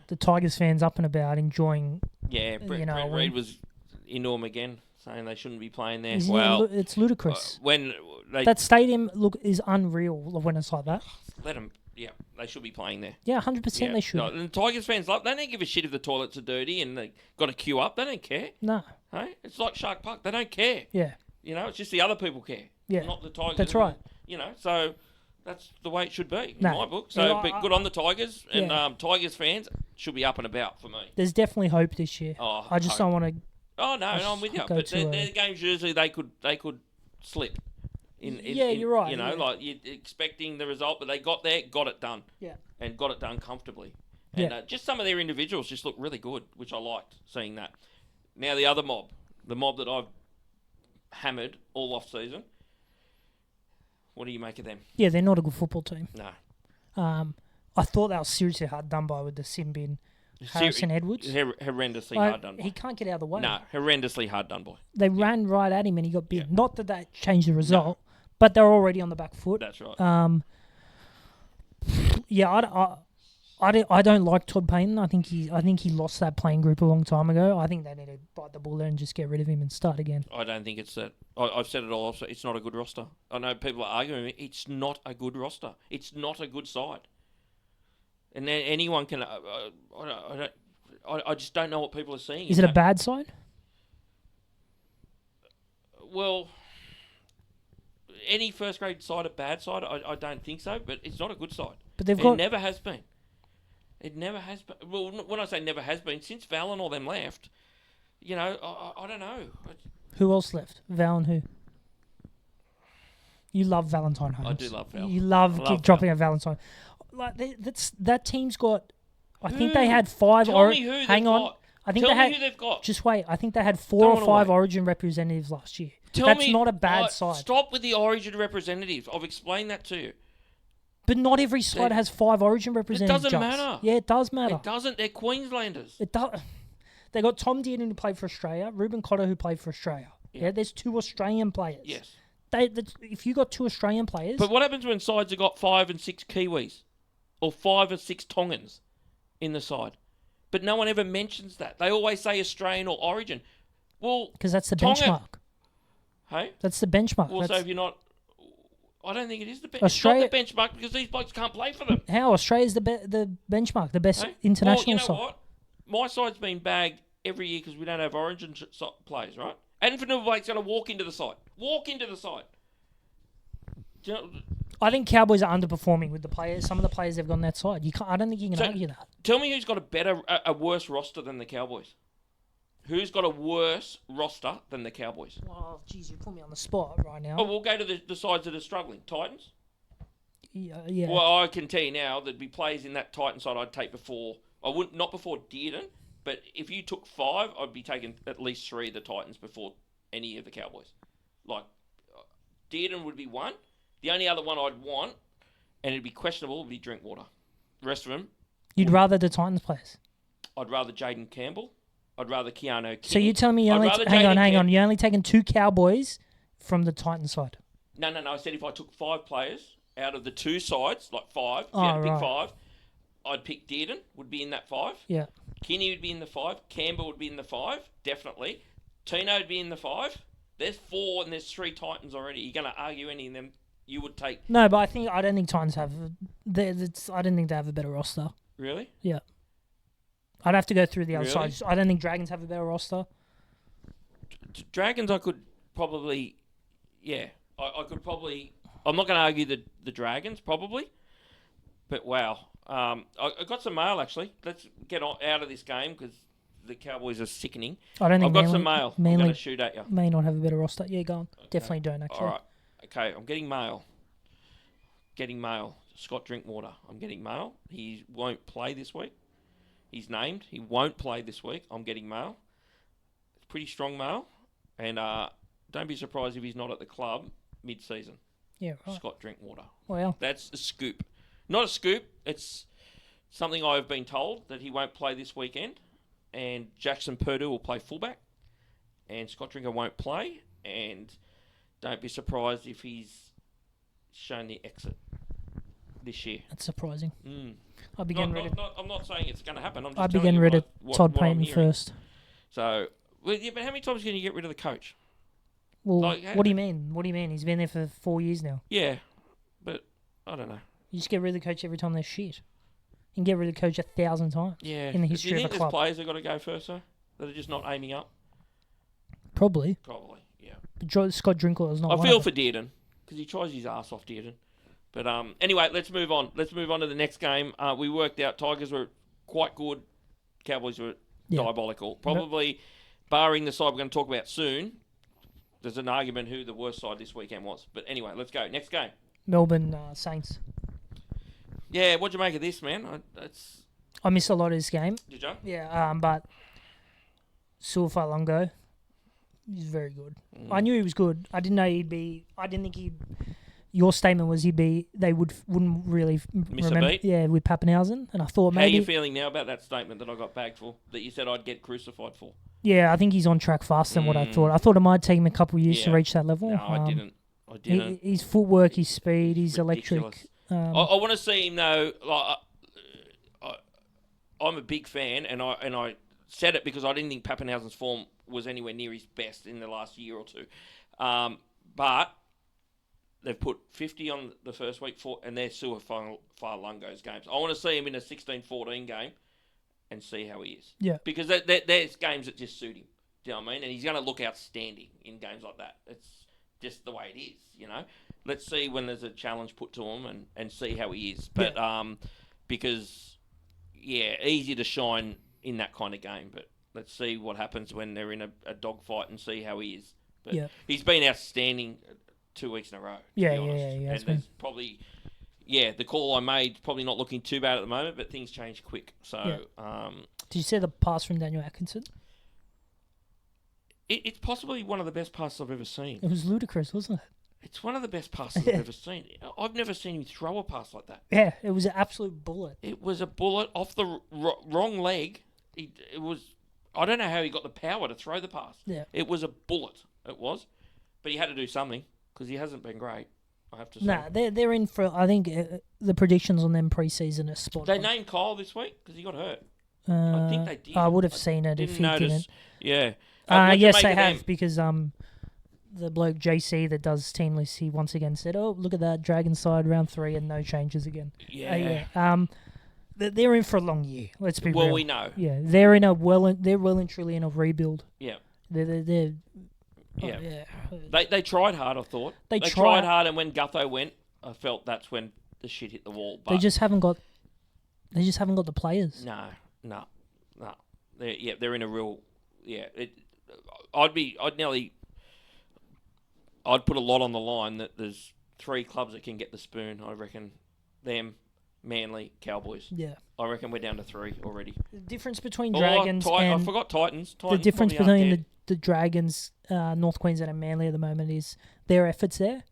the Tigers fans up and about enjoying. Yeah, Brett Reed was into him again, saying they shouldn't be playing there. It's ludicrous. When that stadium is unreal when it's like that. Let them. Yeah, they should be playing there. Yeah, 100% they should. No, and the Tigers fans, they don't give a shit if the toilets are dirty and they got to queue up. They don't care. No. Hey? It's like Shark Park. They don't care. Yeah. You know, it's just the other people care. Yeah. Not the Tigers. That's right. You know, so that's the way it should be in my book. So, but good on the Tigers. And Tigers fans should be up and about for me. There's definitely hope this year. Oh, I just don't want to... Oh, no, I'm with you. But their games usually they could slip. You're right. You know, like you're expecting the result, but they got there, got it done. Yeah. And got it done comfortably. And just some of their individuals just look really good, which I liked seeing that. Now the other mob, the mob that I've hammered all off season. What do you make of them? Yeah, they're not a good football team. No. I thought that was seriously hard done by with the sin bin. Harrison Edwards. Horrendously hard done by. He can't get out of the way. No, horrendously hard done by. They ran right at him and he got big. Yeah. Not that changed the result, but they're already on the back foot. That's right. I don't like Todd Payton. I think he lost that playing group a long time ago. I think they need to bite the bullet and just get rid of him and start again. I don't think it's that. I've said it all. It's not a good roster. I know people are arguing with me. It's not a good roster. It's not a good side. And then anyone can. I just don't know what people are seeing. Is it a bad side? Well, any first grade side a bad side? I don't think so. But it's not a good side. But it never has been. It never has been. Well, when I say never has been, since Val and all them left, you know, I don't know. Who else left? Val and who? You love Valentine Holmes. I do love Val. You love dropping a Valentine. Like that team's got. I think they had 5. Tell me who hang on. Got. I think Tell they had. Me who they've got. Just wait. I think they had 4 or 5 Origin representatives last year. That's not a bad side. Stop with the Origin representatives. I've explained that to you. But not every side has 5 Origin representatives. It doesn't matter. Yeah, it does matter. It doesn't. They're Queenslanders. It does. They got Tom Dearden who played for Australia, Ruben Cotter who played for Australia. Yeah, there's 2 Australian players. Yes. If you got 2 Australian players. But what happens when sides have got 5 and 6 Kiwis, or 5 or 6 Tongans in the side? But no one ever mentions that. They always say Australian or Origin. Well, because that's the benchmark. Hey, that's the benchmark. Well, so if you're not. I don't think it is the benchmark. It's not the benchmark because these blokes can't play for them. How? Australia's the benchmark, the best international side. Well, you know what? My side's been bagged every year because we don't have Origin players, right? And for Vanilla Blake's going to walk into the side. Walk into the side. Do you know, I think Cowboys are underperforming with the players. Some of the players they've got on that side. I don't think you can argue that. Tell me who's got a worse roster than the Cowboys. Who's got a worse roster than the Cowboys? Oh, geez, you put me on the spot right now. Oh, we'll go to the sides that are struggling. Titans? Yeah. Well, I can tell you now there'd be players in that Titan side I'd take before. I wouldn't, not before Dearden, but if you took 5, I'd be taking at least 3 of the Titans before any of the Cowboys. Like, Dearden would be 1. The only other one I'd want, and it'd be questionable, would be Drinkwater. The rest of them... You'd rather the Titans players? I'd rather Jaden Campbell. I'd rather Keanu King. So you're telling me you only... Hang on. You're only taking 2 Cowboys from the Titans side? No. I said if I took 5 players out of the 2 sides, like 5, if you had to pick 5, I'd pick Dearden, would be in that 5. Yeah. Kinney would be in the 5. Campbell would be in the 5, definitely. Tino would be in the 5. There's 4 and there's 3 Titans already. You're going to argue any of them you would take? No, but I don't think Titans have... I don't think they have a better roster. Really? Yeah. I'd have to go through the other sides. I don't think Dragons have a better roster. Dragons, I could probably... Yeah. I could probably... I'm not going to argue the Dragons, probably. But, wow. I got some mail, actually. Let's get out of this game, because the Cowboys are sickening. I've got some mail. I'm going to shoot at you. May not have a better roster. Yeah, go on. Okay. Definitely don't, actually. All right. Okay, I'm getting mail. Scott Drinkwater. I'm getting mail. He won't play this week. He's named. He won't play this week. I'm getting mail. It's pretty strong mail. And don't be surprised if he's not at the club mid-season. Yeah, right. Scott Drinkwater. Well. That's a scoop. Not a scoop. It's something I've been told that he won't play this weekend, and Jackson Purdue will play fullback, and Scott Drinker won't play, and don't be surprised if he's shown the exit this year. That's surprising. Mm. I'd be getting rid of. I'm not saying it's going to happen. I'm just I'd be telling getting you rid of Todd what I'm Payton hearing. first. So, well, yeah, but how many times can you get rid of the coach? Well, Like, what do you mean? What do you mean? He's been there for 4 years now. Yeah, but I don't know. You just get rid of the coach every time they're shit. You can get rid of the coach 1,000 times. Yeah. In the Do history you of think a club. there's players that got to go first, though? That are just not aiming up? Probably. Probably, yeah. But Scott Drinkle is not. I one feel of for them. Dearden because he tries his ass off, Dearden. But anyway, let's move on. Let's move on to the next game. We worked out Tigers were quite good. Cowboys were diabolical. Probably, barring the side we're going to talk about soon, there's an argument who the worst side this weekend was. But anyway, let's go. Next game. Melbourne Saints. Yeah, what'd you make of this, man? I missed a lot of this game. Did you? Yeah, but Suafalongo, he's very good. I knew he was good. I didn't know he'd be. I didn't think he'd. Your statement was he'd be. They wouldn't really Miss a remember. beat? Yeah, with Pappenhausen, and I thought How are maybe. you feeling now about that statement that I got bagged for? That you said I'd get crucified for? Yeah, I think he's on track faster than what I thought. I thought it might take him a couple of years to Yeah. reach that level. No, I didn't. I didn't. His footwork, his speed, his electric. Ridiculous. I want to see him though. Like, I'm a big fan, and I said it because I didn't think Pappenhausen's form was anywhere near his best in the last year or two. But they've put 50 on the first week and they're Suafalongo's games. I want to see him in a 16-14 game and see how he is. Yeah. Because there's games that just suit him. Do you know what I mean? And he's going to look outstanding in games like that. It's just the way it is, you know. Let's see when there's a challenge put to him and see how he is. But because, yeah, easy to shine in that kind of game. But let's see what happens when they're in a dogfight and see how he is. But he's been outstanding 2 weeks in a row. Yeah. And there's probably, the call I made probably not looking too bad at the moment, but things change quick. So, did you see the pass from Daniel Atkinson? It's possibly one of the best passes I've ever seen. It was ludicrous, wasn't it? It's one of the best passes I've ever seen. I've never seen him throw a pass like that. Yeah, it was an absolute bullet. It was a bullet off the wrong leg. It was. I don't know how he got the power to throw the pass. Yeah. It was a bullet. It was, but he had to do something because he hasn't been great. I have to say. Nah, they're in for. I think the predictions on them preseason are spot They on. named Kyle this week because he got hurt. I think they did. I would have seen it if he didn't. Yeah. Yes, they have because the bloke JC that does team lists, he once again said, "Oh, look at that Dragon side round 3 and no changes again." Yeah. They're in for a long year. Let's be real. Well, we know. Yeah, they're well and truly in a rebuild. Yeah. They're Yeah. They tried hard, I thought. They tried tried hard, and when Gutho went, I felt that's when the shit hit the wall. But they just haven't got the players. No. They're in a real I'd put a lot on the line that there's 3 clubs that can get the spoon. I reckon them, Manly, Cowboys. Yeah. I reckon we're down to 3 already. The difference between Dragons I and forgot Titans. the difference between the Dragons, North Queensland and Manly at the moment is their efforts there.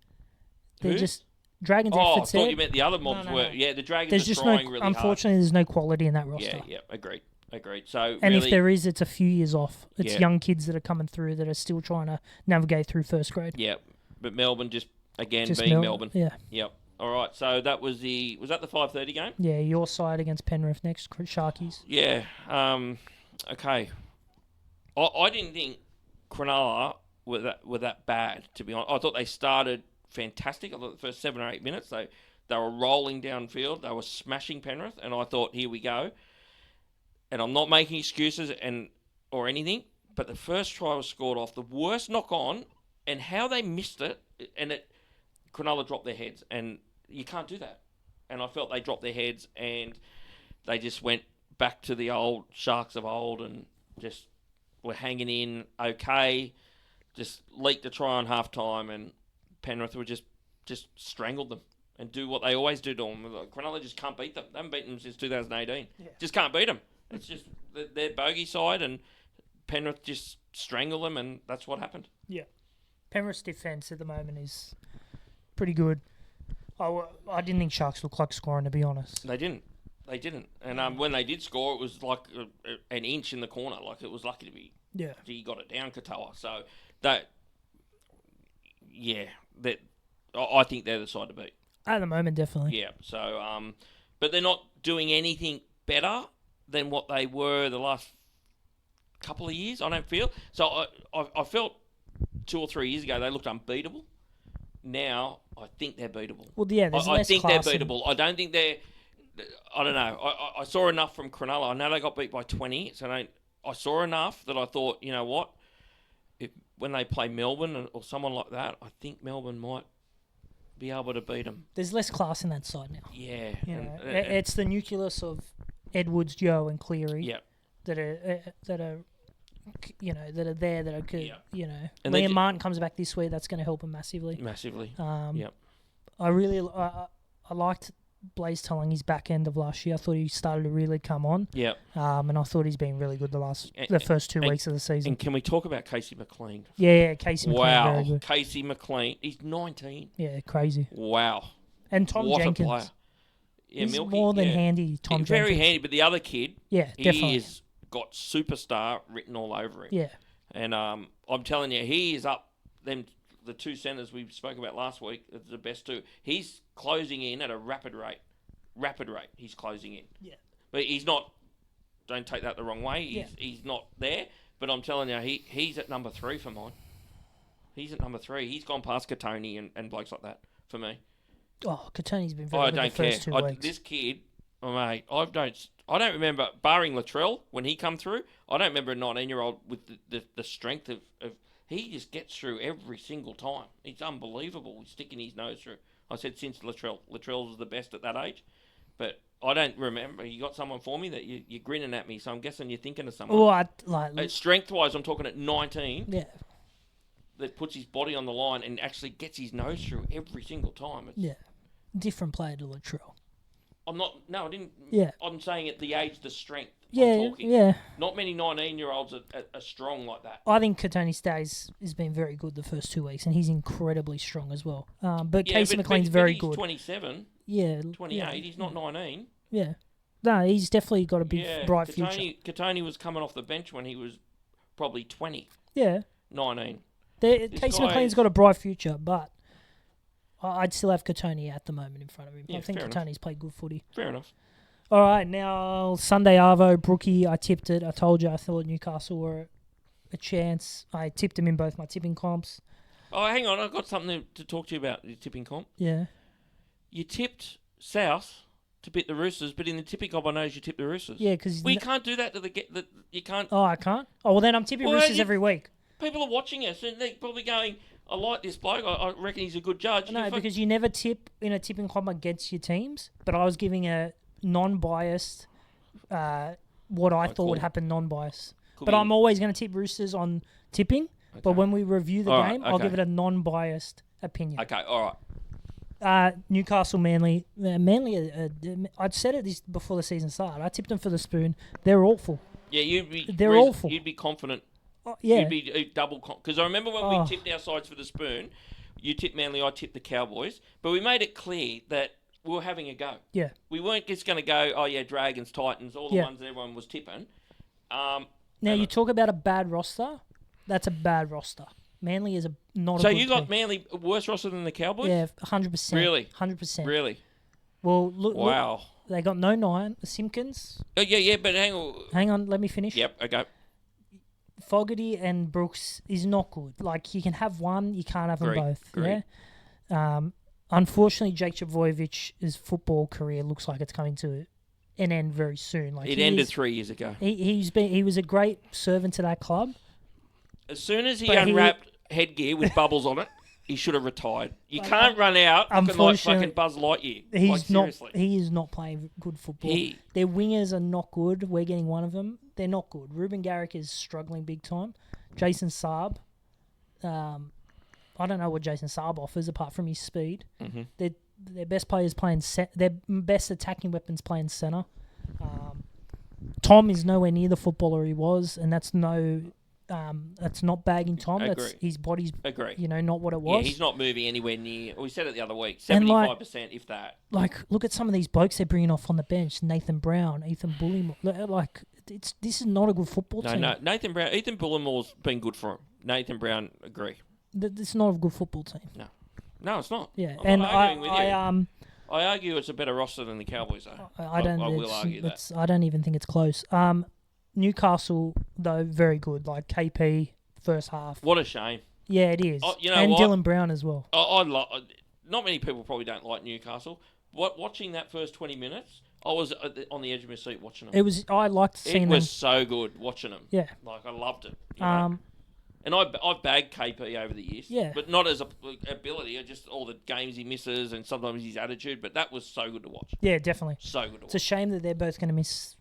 They're just Dragons efforts there. I thought you meant the other mobs were. Yeah, the Dragons are trying really hard. Unfortunately, there's no quality in that roster. Yeah, agreed. So and really, if there is, it's a few years off. It's young kids that are coming through that are still trying to navigate through first grade. Yeah, but Melbourne just being Melbourne. Yeah. Yep. All right. So that was that the 5:30 game? Yeah, your side against Penrith next, Sharkies. Yeah. Okay. I didn't think Cronulla were that bad, to be honest. I thought they started fantastic. I thought the first 7 or 8 minutes they were rolling downfield. They were smashing Penrith, and I thought, here we go. And I'm not making excuses or anything, but the first try was scored off the worst knock on, and how they missed it, and Cronulla dropped their heads, and you can't do that. And I felt they dropped their heads, and they just went back to the old Sharks of old, and just were hanging in okay, just leaked a try on half time, and Penrith were just strangled them and do what they always do to them. Cronulla just can't beat them. They haven't beaten them since 2018. Yeah. Just can't beat them. It's just their bogey side, and Penrith just strangle them, and that's what happened. Yeah. Penrith's defence at the moment is pretty good. I didn't think Sharks looked like scoring, to be honest. They didn't. And when they did score, it was like an inch in the corner. Like, it was lucky to be. Yeah. He got it down, Katoa. So that. Yeah, I think they're the side to beat. At the moment, definitely. Yeah. So but they're not doing anything better than what they were the last couple of years. I don't feel. So I felt 2 or 3 years ago they looked unbeatable. Now I think they're beatable. Well, yeah, there's less I think class they're beatable. I don't think they're. I don't know. I saw enough from Cronulla. I know they got beat by 20, so I saw enough that I thought, you know what, when they play Melbourne or someone like that, I think Melbourne might be able to beat them. There's less class in that side now. Yeah. It's the nucleus of Edwards, Joe, and Cleary. Yeah. That are there that are good. Yeah. And Liam Martin comes back this week. That's going to help him massively. Yep. I liked Blaze Talangi's back end of last year. I thought he started to really come on. Yeah. And I thought he's been really good the first 2 weeks of the season. And can we talk about Casey McLean? Yeah, Casey McLean. Wow, very good. Casey McLean. He's 19. Yeah, crazy. Wow. And Tom what Jenkins. A player. Yeah, he's Milky, more than handy, Tom Jenkins. Very handy, but the other kid, definitely. He has got superstar written all over him. Yeah. And I'm telling you, he is up the 2 centres we spoke about last week, the best 2. He's closing in at a rapid rate. He's closing in. Yeah. But he's not, don't take that the wrong way, he's not there. But I'm telling you, he's at number 3 for mine. He's at number 3. He's gone past Katoni and blokes like that for me. Oh, Katoni's been very good the first 2 weeks. This kid, mate, I don't remember, barring Latrell, when he come through, I don't remember a 19-year-old with the strength of he just gets through every single time. It's unbelievable. He's sticking his nose through. I said since Latrell was the best at that age. But I don't remember. You got someone for me that you're grinning at me, so I'm guessing you're thinking of someone. Oh, strength-wise, I'm talking at 19. Yeah. That puts his body on the line and actually gets his nose through every single time. Different player to Latrell. I didn't. Yeah. I'm saying at the age, the strength. Yeah. Not many 19-year-olds are strong like that. I think Katoni Stays has been very good the first 2 weeks, and he's incredibly strong as well. But Casey McLean's very good. He's 27. Yeah. 28. Yeah. He's not 19. Yeah. No, he's definitely got a big, bright future. Katoni was coming off the bench when he was probably 20. Yeah. 19. Casey McLean's got a bright future, but I'd still have Katoni at the moment in front of him. Yeah, I think Katoni's played good footy. Fair enough. All right, now Sunday Arvo, Brookie, I tipped it. I told you I thought Newcastle were a chance. I tipped him in both my tipping comps. Oh, hang on. I've got something to talk to you about, your tipping comp. Yeah. You tipped South to beat the Roosters, but in the tipping comp I know you tipped the Roosters. Yeah, because... We can't do that you can't... Oh, I can't? Oh, well then I'm tipping Roosters every week. People are watching us and they're probably going, I like this bloke. I reckon he's a good judge. No, because you never tip in a tipping comp against your teams, but I was giving a non-biased, what I thought would happen non-biased. But I'm always going to tip Roosters on tipping, but when we review the game, I'll give it a non-biased opinion. Okay, all right. Newcastle, Manly. Manly, I'd said it this before the season started. I tipped them for the spoon. They're awful. Yeah, they're awful. You'd be confident. Yeah. You'd be double... Because I remember when we tipped our sides for the spoon, you tipped Manly, I tipped the Cowboys, but we made it clear that we were having a go. Yeah. We weren't just going to go, Dragons, Titans, all the ones everyone was tipping. Now, you talk about a bad roster. That's a bad roster. Manly is not a good team. So you got team. Manly worse roster than the Cowboys? Yeah, 100%. Really? 100%. Really? Well, look. Wow. Look, they got no 9. Simpkins. Oh, yeah, but hang on. Hang on, let me finish. Yep, okay. Fogarty and Brooks is not good. Like, you can have one, you can't have them both. Agreed. Yeah. Unfortunately, Jake Trbojevich's football career looks like it's coming to an end very soon. Like it ended 3 years ago. He was a great servant to that club. As soon as he unwrapped headgear with bubbles on it, he should have retired. You can't run out looking like fucking Buzz Lightyear. He is not playing good football. Their wingers are not good. We're getting one of them. They're not good. Ruben Garrick is struggling big time. Jason Saab, I don't know what Jason Saab offers apart from his speed. Mm-hmm. Their best players playing their best attacking weapons playing centre. Tom is nowhere near the footballer he was, and that's no That's not bagging Tom. Agree. That's his body's, Agree. not what it was. Yeah, he's not moving anywhere near. We said it the other week, And 75%, if that. Like, look at some of these blokes they're bringing off on the bench. Nathan Brown, Ethan Bullimore. Like, this is not a good football team. No, Ethan Bullimore's been good for him. Nathan Brown, agree. This is not a good football team. No, it's not. Yeah, I'm and not arguing with you. I I argue it's a better roster than the Cowboys, though. I don't. I will argue that. I don't even think it's close. Newcastle though, very good. Like KP first half. What a shame. Yeah, it is. You know and what? Dylan Brown as well. Not many people probably don't like Newcastle. Watching that first 20 minutes, I was on the edge of my seat watching them. I liked seeing them. It was so good watching them. Yeah. Like, I loved it. You know? And I've bagged KP over the years. Yeah. But not as a ability, just all the games he misses and sometimes his attitude. But that was so good to watch. Yeah, definitely. So good to watch. It's a shame that they're both going to miss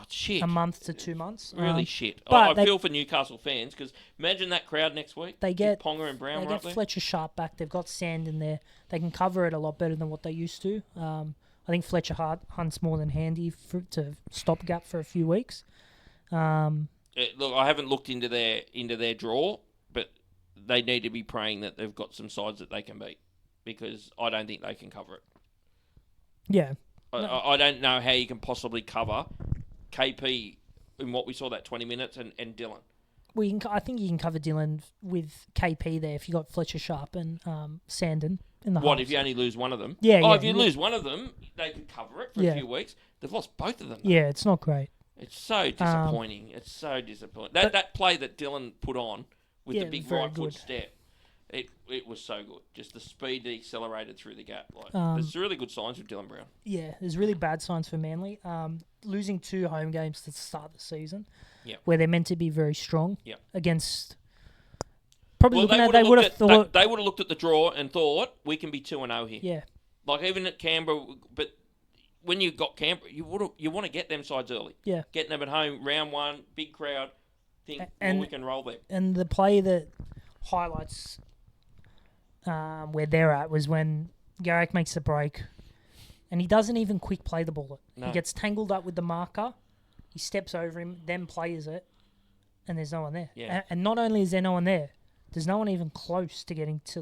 shit. a month to 2 months. Really shit. But I feel for Newcastle fans because imagine that crowd next week. They get Ponga and Brown They right get there. Fletcher Sharp back. They've got Sand in there. They can cover it a lot better than what they used to. I think Fletcher Hunt's more than handy to stopgap for a few weeks. Look, I haven't looked into their draw, but they need to be praying that they've got some sides that they can beat because I don't think they can cover it. Yeah. I don't know how you can possibly cover KP in what we saw that 20 minutes and Dylan. Well, I think you can cover Dylan with KP there if you got Fletcher Sharp and Sandon in the What, halves. if you only lose one of them? Yeah. If you lose one of them, they could cover it for a few weeks. They've lost both of them, though. Yeah, it's not great. It's so disappointing. It's so disappointing. That play that Dylan put on with the big right foot step, it was so good. Just the speed that he accelerated through the gap. There's really good signs with Dylan Brown. Yeah, there's really bad signs for Manly. Losing 2 home games to start the season, Yep. where they're meant to be very strong Yep. against. Probably Well, looking at they would have thought they would have looked at the draw and thought we can be 2-0 here. Yeah. Like even at Canberra, but when you got Canberra, you want to get them sides early. Yeah. Getting them at home, round one, big crowd. Think we can roll them. And the play that highlights where they're at was when Garrick makes the break, and he doesn't even quick play the ball. No. He gets tangled up with the marker. He steps over him, then plays it, and there's no one there. Yeah. And not only is there no one there, there's no one even close to getting to.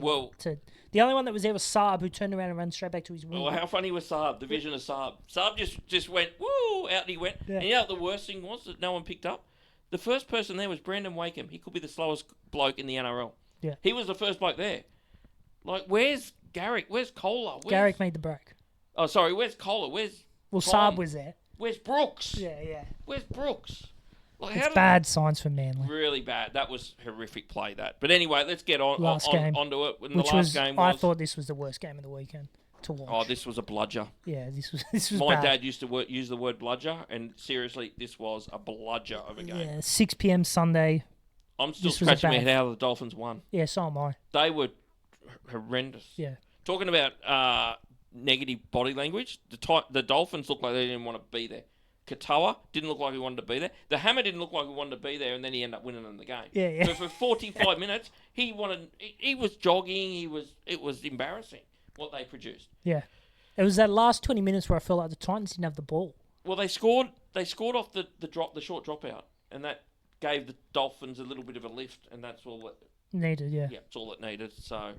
The only one that was there was Saab, who turned around and ran straight back to his wing. Well, how funny was Saab? The vision of Saab. Saab just went woo out and he went. Yeah. And you know what the worst thing was that no one picked up? The first person there was Brandon Wakeham. He could be the slowest bloke in the NRL. Yeah. He was the first bloke there. Like, where's Garrick? Where's Kohler? Garrick made the break. Oh, sorry. Where's Kohler? Where's Well, Tom? Saab was there. Where's Brooks? Yeah. Where's Brooks? Like, It's bad signs for Manly. Really bad. That was horrific play, that. But anyway, let's get onto it. I thought this was the worst game of the weekend to watch. Oh, this was a bludger. Yeah, this was My bad. dad used to use the word bludger, and seriously, this was a bludger of a game. Yeah, 6 p.m. Sunday. I'm still This was scratching my bad. head how the Dolphins won. Yeah, so am I. They were horrendous. Yeah. Talking about negative body language, the Dolphins looked like they didn't want to be there. Katoa didn't look like he wanted to be there. The Hammer didn't look like he wanted to be there, and then he ended up winning them the game. Yeah. But for 45 minutes, he was jogging. It was embarrassing what they produced. Yeah. It was that last 20 minutes where I felt like the Titans didn't have the ball. Well, they scored off the short dropout, and that gave the Dolphins a little bit of a lift, and that's all that Needed, yeah. it's all it needed. So,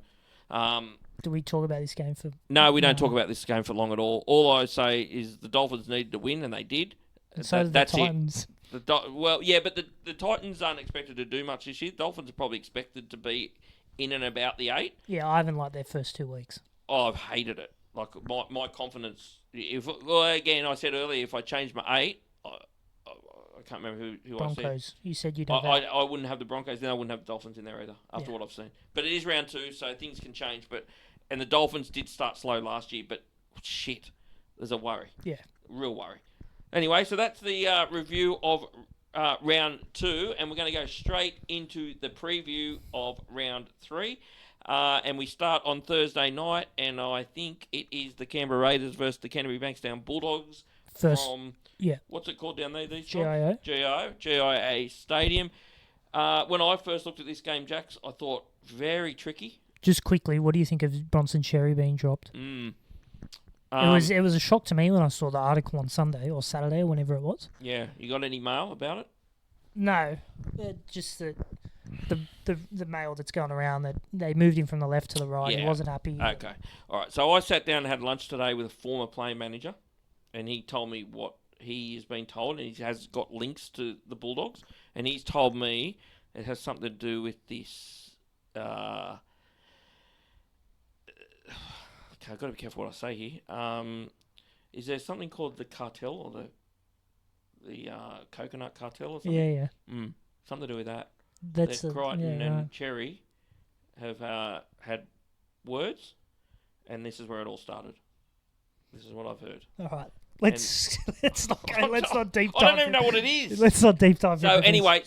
do we talk about this game for? No, we don't talk about this game for long at all. All I say is the Dolphins needed to win, and they did. And so did the Titans. But the Titans aren't expected to do much this year. The Dolphins are probably expected to be in and about the 8. Yeah, I haven't liked their first 2 weeks. Oh, I've hated it. Like my confidence. Again, I said earlier, if I changed my 8, I can't remember who Broncos. I said. You said you'd have I wouldn't have the Broncos, then I wouldn't have the Dolphins in there either, after Yeah. what I've seen. But it is round 2, so things can change. And the Dolphins did start slow last year, but shit, there's a worry. Yeah. Real worry. Anyway, so that's the review of round 2, and we're going to go straight into the preview of round 3. And we start on Thursday night, and I think it is the Canberra Raiders versus the Canterbury Bankstown Bulldogs from, what's it called down there? GIA Stadium. When I first looked at this game, Jax, I thought very tricky. Just quickly, what do you think of Bronson Cherry being dropped? It was a shock to me when I saw the article on Sunday or Saturday or whenever it was. Yeah, you got any mail about it? No, just that the mail that's going around that they moved him from the left to the right. He wasn't happy. Okay. All right. So I sat down and had lunch today with a former player manager, and he told me what he has been told, and he has got links to the Bulldogs, and he's told me it has something to do with this. Okay, I've got to be careful what I say here. Is there something called the cartel or the coconut cartel or something? Yeah. Something to do with that. That's that Crichton and Cherry have had words, and this is where it all started. This is what I've heard. All right. Let's not deep dive. I don't even know what it is. Let's not deep dive. So anyway,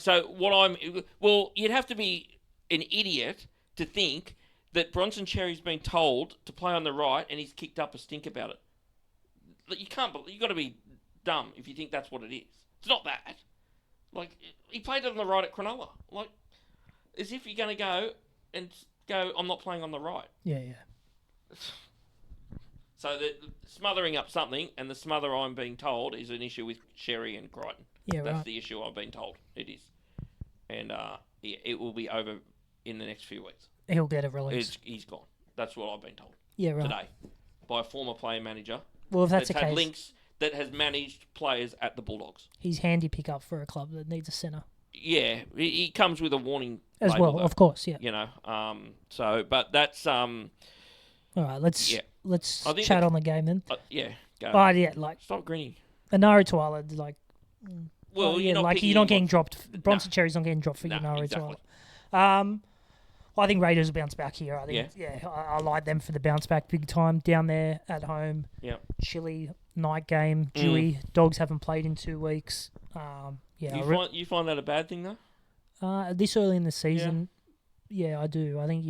you'd have to be an idiot to think that Bronson Cherry's been told to play on the right and he's kicked up a stink about it. You can't. You got to be dumb if you think that's what it is. It's not that. Like, he played on the right at Cronulla. Like, as if you're going to go, I'm not playing on the right. Yeah. So smothering up something, and the smother I'm being told is an issue with Sherry and Crichton. Yeah, That's the issue I've been told. It is. And it will be over in the next few weeks. He'll get a release. He's gone. That's what I've been told. Yeah, right. Today. By a former player manager. Well, if that's the had case. links that has managed players at the Bulldogs. He's handy pickup for a club that needs a centre. Yeah, he comes with a warning as label, well, though, of course. Yeah. You know, but that's All right, let's chat on the game then. Go. Oh yeah, like stop grinning. Anari Tuala, like. Well, you're not getting dropped. Bronson Cherry's not getting dropped for Anari exactly. Tuala. I think Raiders will bounce back here. I think, I like them for the bounce back big time down there at home. Yeah. Chilly night game, dewy. Dogs haven't played in 2 weeks. You find that a bad thing though? This early in the season, yeah, I do. I think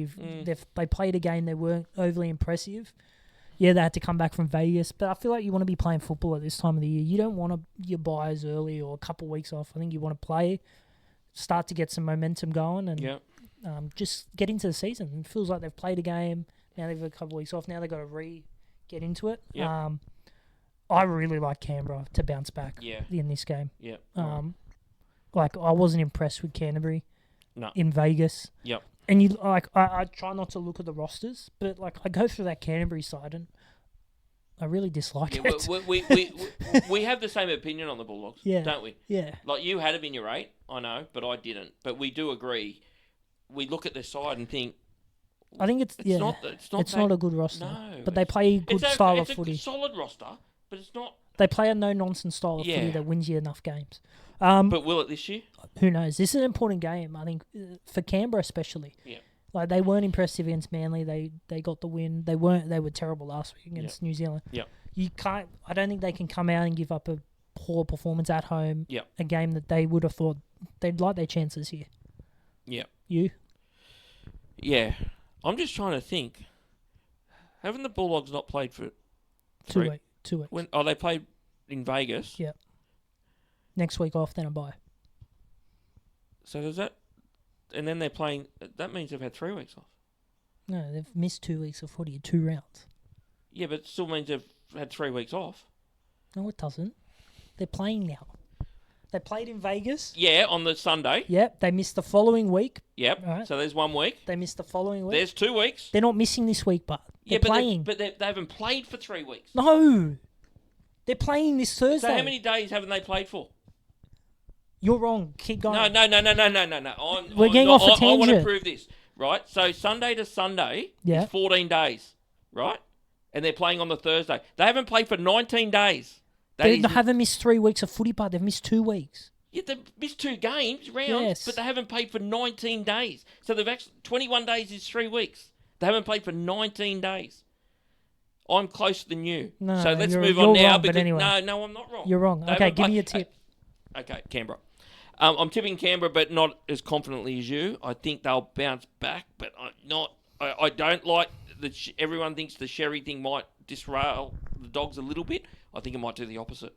they played a game they weren't overly impressive. Yeah, they had to come back from Vegas, but I feel like you want to be playing football at this time of the year. You don't want your buys early or a couple of weeks off. I think you want to play, start to get some momentum going, and just get into the season. It feels like they've played a game. Now they've got a couple of weeks off. Now they've got to get into it. Yep. I really like Canberra to bounce back in this game. Yeah. Like, I wasn't impressed with Canterbury in Vegas. Yep. And I try not to look at the rosters, but like I go through that Canterbury side and I really dislike it. We have the same opinion on the Bulldogs, don't we? Yeah. Like, you had them in your 8, I know, but I didn't. But we do agree. We look at their side and think, I think it's not a good roster. No, but they play a good style of footy. It's a solid roster, but it's not. They play a no-nonsense style of footy that wins you enough games. But will it this year? Who knows? This is an important game, I think, for Canberra especially. Yeah. Like, they weren't impressive against Manly. They got the win. They were terrible last week against New Zealand. Yeah. I don't think they can come out and give up a poor performance at home. Yeah. A game that they would have thought they'd like their chances here. Yeah. You? Yeah. I'm just trying to think. Haven't the Bulldogs not played for 2 weeks? 2 weeks. They played in Vegas? Yeah. Next week off, then a bye. So does that... And then they're playing... That means they've had 3 weeks off. No, they've missed 2 weeks of footy, 2 rounds. Yeah, but it still means they've had 3 weeks off. No, it doesn't. They're playing now. They played in Vegas. Yeah, on the Sunday. Yep, they missed the following week. Yep, right. So there's 1 week. They missed the following week. There's 2 weeks. They're not missing this week, but they're playing. But they haven't played for 3 weeks. No. They're playing this Thursday. So how many days haven't they played for? You're wrong. Keep going. No. We're getting off a tangent. I want to prove this, right? So Sunday to Sunday is 14 days, right? And they're playing on the Thursday. They haven't played for 19 days. They haven't missed 3 weeks of footy, but they've missed 2 weeks. Yeah, they've missed 2 rounds, but they haven't played for 19 days. So they've actually 21 days is 3 weeks. They haven't played for 19 days. I'm closer than you. No, so let's move on now. Wrong, anyway. No, I'm not wrong. You're wrong. Okay, give me a tip. Okay, Canberra. I'm tipping Canberra, but not as confidently as you. I think they'll bounce back, but I don't like that. Everyone thinks the Sherry thing might disrail the Dogs a little bit. I think it might do the opposite.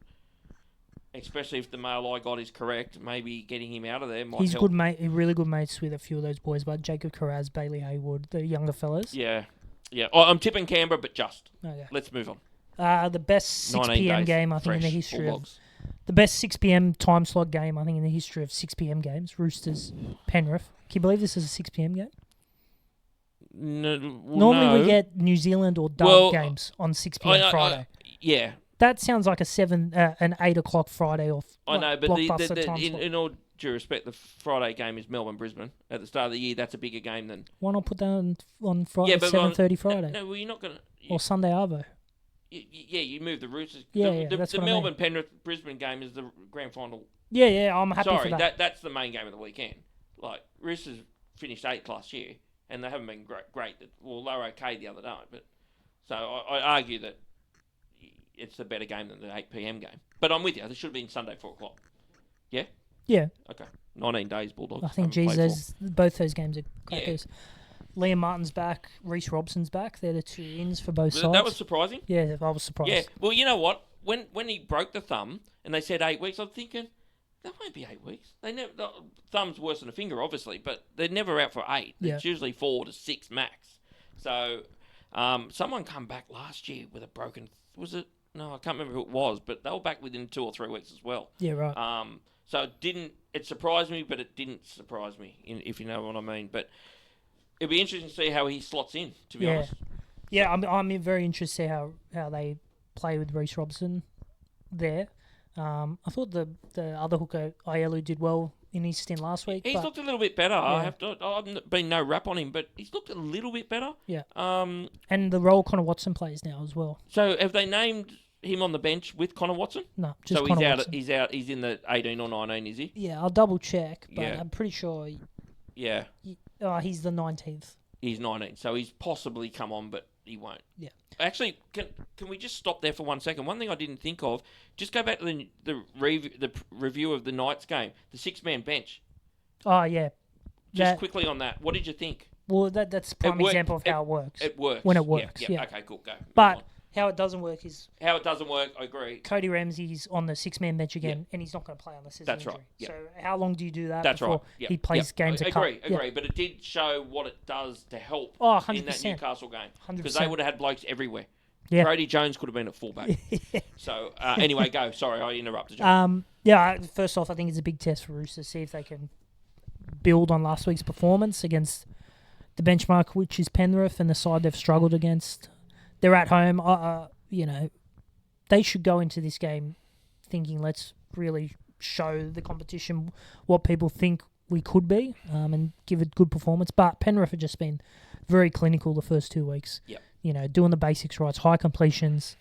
Especially if the mail I got is correct, maybe getting him out of there might help. He's really good mates with a few of those boys, but Jacob Carraz, Bailey Haywood, the younger fellas. Yeah. I'm tipping Canberra, but just. Okay. Let's move on. The best 6 p.m. game, I think, in the history Bulldogs. The best 6 p.m. time slot game, I think, in the history of 6 p.m. games. Roosters, Penrith. Can you believe this is a 6 p.m. game? No, Normally we get New Zealand or Dub games on 6 p.m. Friday. Yeah. That sounds like an 8 o'clock Friday or I know, but blockbuster time slot. in all due respect, the Friday game is Melbourne-Brisbane at the start of the year. That's a bigger game than... Why not put that on Friday, 7:30 Friday? No, well, you're not going to... Or Sunday Arvo. Yeah, you move the Roosters. Yeah, the that's what I mean. Melbourne-Penrith-Brisbane game is the grand final. Yeah, I'm happy for that. Sorry, that's the main game of the weekend. Like, Roosters finished 8th last year, and they haven't been great. Well, they were okay the other night, but... So I argue that it's a better game than the 8 p.m. game. But I'm with you. They should have been Sunday, 4 o'clock. Yeah? Yeah. Okay. 19 days, Bulldogs. I think, both those games are crackers. Yeah. Liam Martin's back. Reece Robson's back. They're the 2 ins for both sides. That was surprising. Yeah, I was surprised. Yeah. Well, you know what? When he broke the thumb and they said 8 weeks, I'm thinking, that won't be 8 weeks. The thumb's worse than a finger, obviously, but they're never out for 8. It's usually 4 to 6 max. So someone come back last year with a broken... Was it? No, I can't remember who it was, but they were back within 2 or 3 weeks as well. Yeah, right. So it surprised me, but it didn't surprise me, if you know what I mean. But it'll be interesting to see how he slots in, to be honest. Yeah, I'm very interested to see how they play with Reece Robson there. I thought the other hooker, Aielu, did well in his stint last week. He's looked a little bit better. Yeah. I've been no rap on him, but he's looked a little bit better. Yeah. And the role Connor Watson plays now as well. So have they named him on the bench with Connor Watson? No, just so Connor Watson. He's out. He's in the 18 or 19, is he? Yeah, I'll double check, but I'm pretty sure. Yeah. He's the 19th. He's 19, so he's possibly come on, but he won't. Yeah. Actually, can we just stop there for 1 second? One thing I didn't think of, just go back to the review of the Knights game, the 6-man bench. Oh, yeah. Just quickly on that, what did you think? Well, that's a prime example of how it works. It works. When it works, yeah. Okay, cool, go. But how it doesn't work is... How it doesn't work, I agree. Cody Ramsey's on the 6-man bench again, and he's not going to play unless there's an injury. Right. Yep. So how long do you do that before he plays games of cup? Agree. But it did show what it does to help in that Newcastle game. 100%. Because they would have had blokes everywhere. Yeah. Brody Jones could have been at fullback. So, anyway, go. Sorry, I interrupted you. First off, I think it's a big test for Roosters, see if they can build on last week's performance against the benchmark, which is Penrith, and the side they've struggled against. They're at home. They should go into this game thinking, let's really show the competition what people think we could be, and give a good performance. But Penrith have just been very clinical the first 2 weeks. Yep. Doing the basics right, high completions,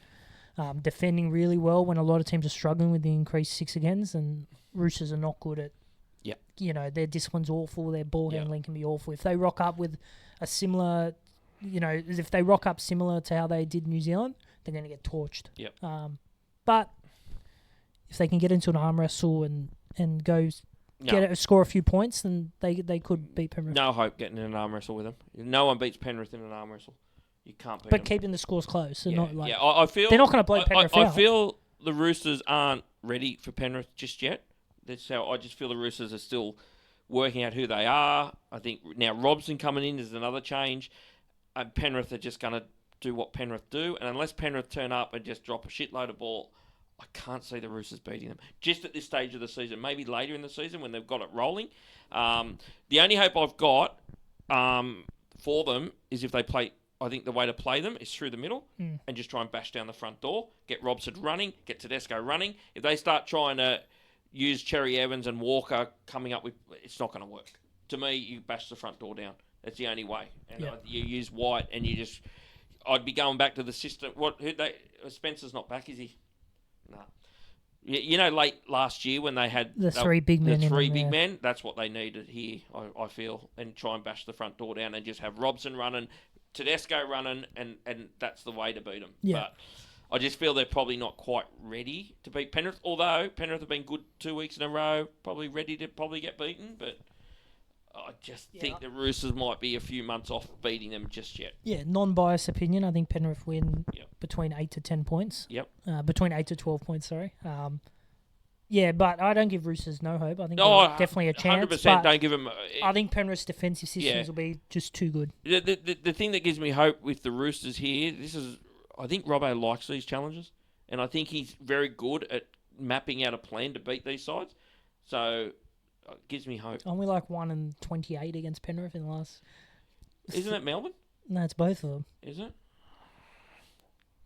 defending really well when a lot of teams are struggling with the increased 6 agains, and Roosters are not good at. Yep. Their discipline's awful. Their ball handling can be awful. If they rock up with a similar, if they rock up similar to how they did New Zealand, they're going to get torched. Yep. But if they can get into an arm wrestle and go score a few points, then they could beat Penrith. No hope getting in an arm wrestle with them. No one beats Penrith in an arm wrestle. You can't beat them. them. Keeping the scores close. I feel they're not going to blow Penrith out. I feel the Roosters aren't ready for Penrith just yet. That's how I just feel the Roosters are still working out who they are. I think now Robson coming in is another change. Penrith are just going to do what Penrith do, and unless Penrith turn up and just drop a shitload of ball, I can't see the Roosters beating them. Just at this stage of the season, maybe later in the season when they've got it rolling. The only hope I've got for them is if they play. I think the way to play them is through the middle and just try and bash down the front door, get Robson running, get Tedesco running. If they start trying to use Cherry Evans and Walker coming up with, it's not going to work. To me, you bash the front door down. That's the only way. And you use White and you just... I'd be going back to the system. Spencer's not back, is he? No. Late last year when they had... The three big men, that's what they needed here, I feel. And try and bash the front door down and just have Robson running, Tedesco running, and that's the way to beat them. Yeah. But I just feel they're probably not quite ready to beat Penrith, although Penrith have been good 2 weeks in a row, probably ready to get beaten, but I just think the Roosters might be a few months off beating them just yet. Yeah, non-biased opinion. I think Penrith win between 8 to 10 points. Yep. Between 8 to 12 points, sorry. But I don't give Roosters no hope. I think they're definitely a chance. 100% don't give them... I think Penrith's defensive systems will be just too good. The thing that gives me hope with the Roosters here, I think Robbo likes these challenges, and I think he's very good at mapping out a plan to beat these sides. So gives me hope. Aren't we like 1-28 against Penrith in the last? Isn't it Melbourne? No, it's both of them. Is it?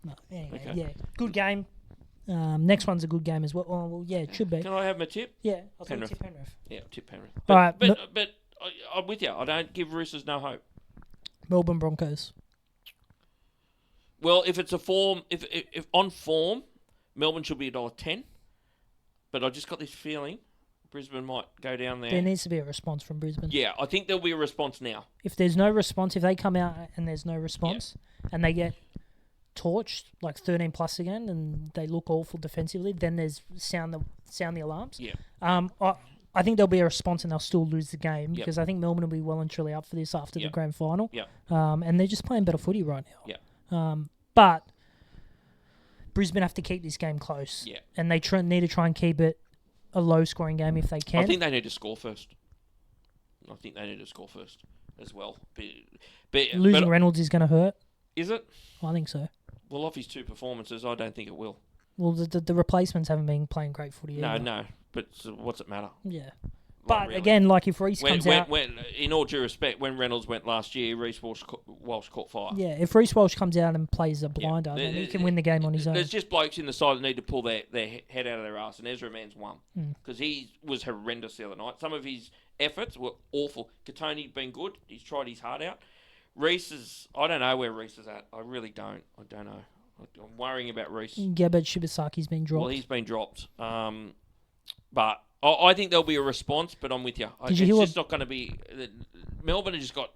No, anyway, Okay. yeah, good game. Next one's a good game as well. Oh, well, yeah, it should be. Can I have my tip? Yeah, I'll Penrith. tip Penrith. Yeah, tip Penrith. All right, But I'm with you. I don't give Roosters no hope. Melbourne Broncos. Well, if it's a form, if on form, Melbourne should be $1.10. But I just got this feeling Brisbane might go down there. There needs to be a response from Brisbane. Yeah, I think there'll be a response now. If there's no response, if they come out and there's no response, and they get torched like 13 plus again, and they look awful defensively, then there's sound the alarms. Yeah. I think there'll be a response and they'll still lose the game because I think Melbourne will be well and truly up for this after the grand final. Yeah. And they're just playing better footy right now. Yeah. But Brisbane have to keep this game close. Yeah. And they need to try and keep it a low-scoring game if they can. I think they need to score first. As well. But losing Reynolds is going to hurt. Is it? I think so. Well, off his 2 performances, I don't think it will. Well, the replacements haven't been playing great footy either. No. But what's it matter? Yeah. Like, But really. again, like if Reece comes out... When, in all due respect, when Reynolds went last year, Reece Walsh caught fire. Yeah, if Reece Walsh comes out and plays a blinder, then he can win the game on his own. There's just blokes in the side that need to pull their head out of their ass, and Ezra Mann's one. Because he was horrendous the other night. Some of his efforts were awful. Katoni's been good. He's tried his heart out. I don't know where Reece is at. I really don't. I don't know. I'm worrying about Reece. Yeah, but Shibasaki's been dropped. Well, he's been dropped. But I think there'll be a response, but I'm with you. It's just not going to be... Melbourne has just got...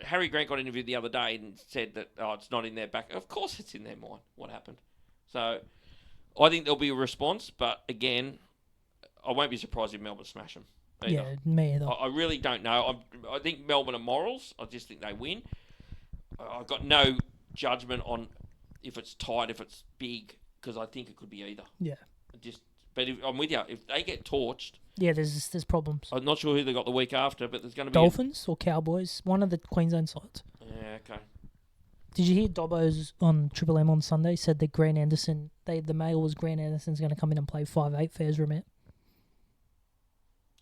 Harry Grant got interviewed the other day and said that it's not in their back. Of course it's in their mind what happened. So I think there'll be a response, but again, I won't be surprised if Melbourne smash them. Either. Yeah, me either. I really don't know. I think Melbourne are morals. I just think they win. I've got no judgment on if it's tight, if it's big, because I think it could be either. Yeah. But I'm with you. If they get torched... Yeah, there's problems. I'm not sure who they got the week after, but there's going to be... Dolphins or Cowboys? One of the Queensland sides. Yeah, okay. Did you hear Dobbo's on Triple M on Sunday said that Grant Anderson... The mail was Grant Anderson's going to come in and play 5'8" for Ezra Mann?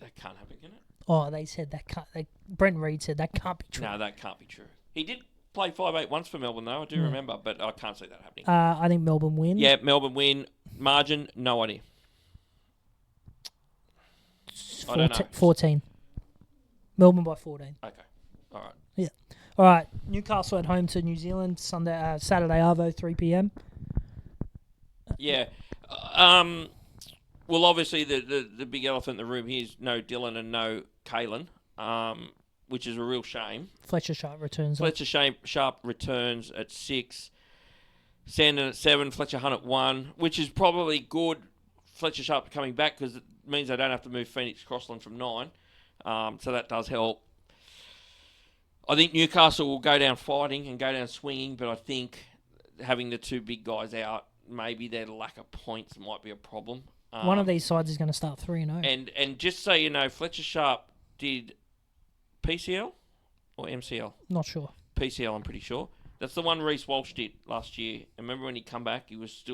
That can't happen, can it? Oh, they said that can't... Brent Reed said that can't be true. No, that can't be true. He did play 5'8" once for Melbourne, though. I do remember, but I can't see that happening. I think Melbourne win. Yeah, Melbourne win. Margin, no idea. 14. Melbourne by 14. Okay. All right. Yeah. All right. Newcastle at home to New Zealand Saturday Arvo 3 p.m. Yeah. Well, obviously the big elephant in the room here is no Dylan and no Kalen, which is a real shame. Fletcher Sharp returns. Sharp returns at 6. Sandon at 7. Fletcher Hunt at 1, which is probably good. Fletcher Sharp coming back because it means they don't have to move Phoenix Crossland from 9. So that does help. I think Newcastle will go down fighting and go down swinging, but I think having the 2 big guys out, maybe their lack of points might be a problem. One of these sides is going to start 3-0. And just so you know, Fletcher Sharp did PCL or MCL? Not sure. PCL, I'm pretty sure. That's the one Reece Walsh did last year. And remember when he come back, he was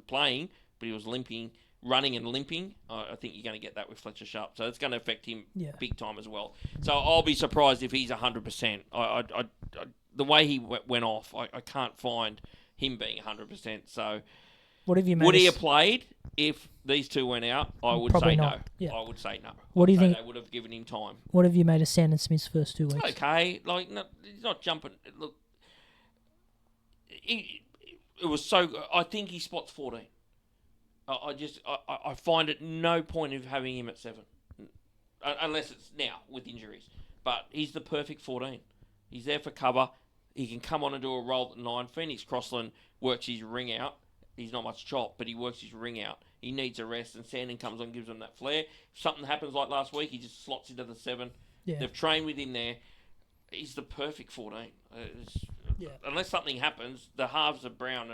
playing, but he was limping. Running and limping, I think you're going to get that with Fletcher Sharp. So it's going to affect him big time as well. So I'll be surprised if he's 100%. The way he went off, I can't find him being 100%. So what have you made would he have played if these 2 went out? I would Probably say not. no. Yeah. I would say no. What do you think? They would have given him time. What have you made of Sandon Smith's first 2 weeks? Okay, he's not jumping. Look, it was so. I think he spots 14. I find it no point of having him at 7, unless it's now with injuries. But he's the perfect 14. He's there for cover. He can come on and do a roll at 9. Phoenix Crossland works his ring out. He's not much chop, but he works his ring out. He needs a rest, and Sandon comes on and gives him that flair. If something happens like last week, he just slots into the 7. Yeah. They've trained with him there. He's the perfect 14. Unless something happens, the halves are Brown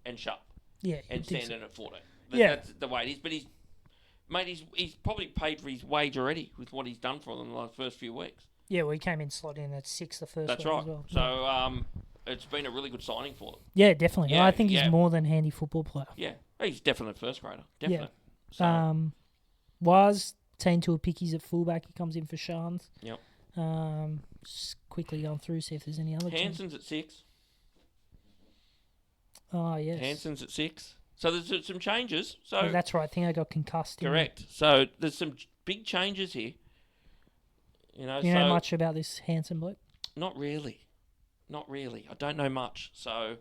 and Sharp. Yeah. And Sandon at 14. That's the way it is. But he's probably paid for his wage already with what he's done for them in the first few weeks. Yeah, well, he came in slotting in at 6 the first That's one right. as well. So it's been a really good signing for them. Yeah, definitely. Yeah, I think he's more than handy football player. Yeah, he's definitely a first grader. Definitely. Yeah. So, Was Tane to a pickies at fullback. He comes in for Shans. Yep. Just quickly going through, see if there's any other. Hanson's at 6. Oh, yes. Hanson's at 6. So there's some changes. So Oh, that's right. I think I got concussed. correct. So there's some big changes here. You know, You know much about this Hanson bloke? Not really. Not really. I don't know much. So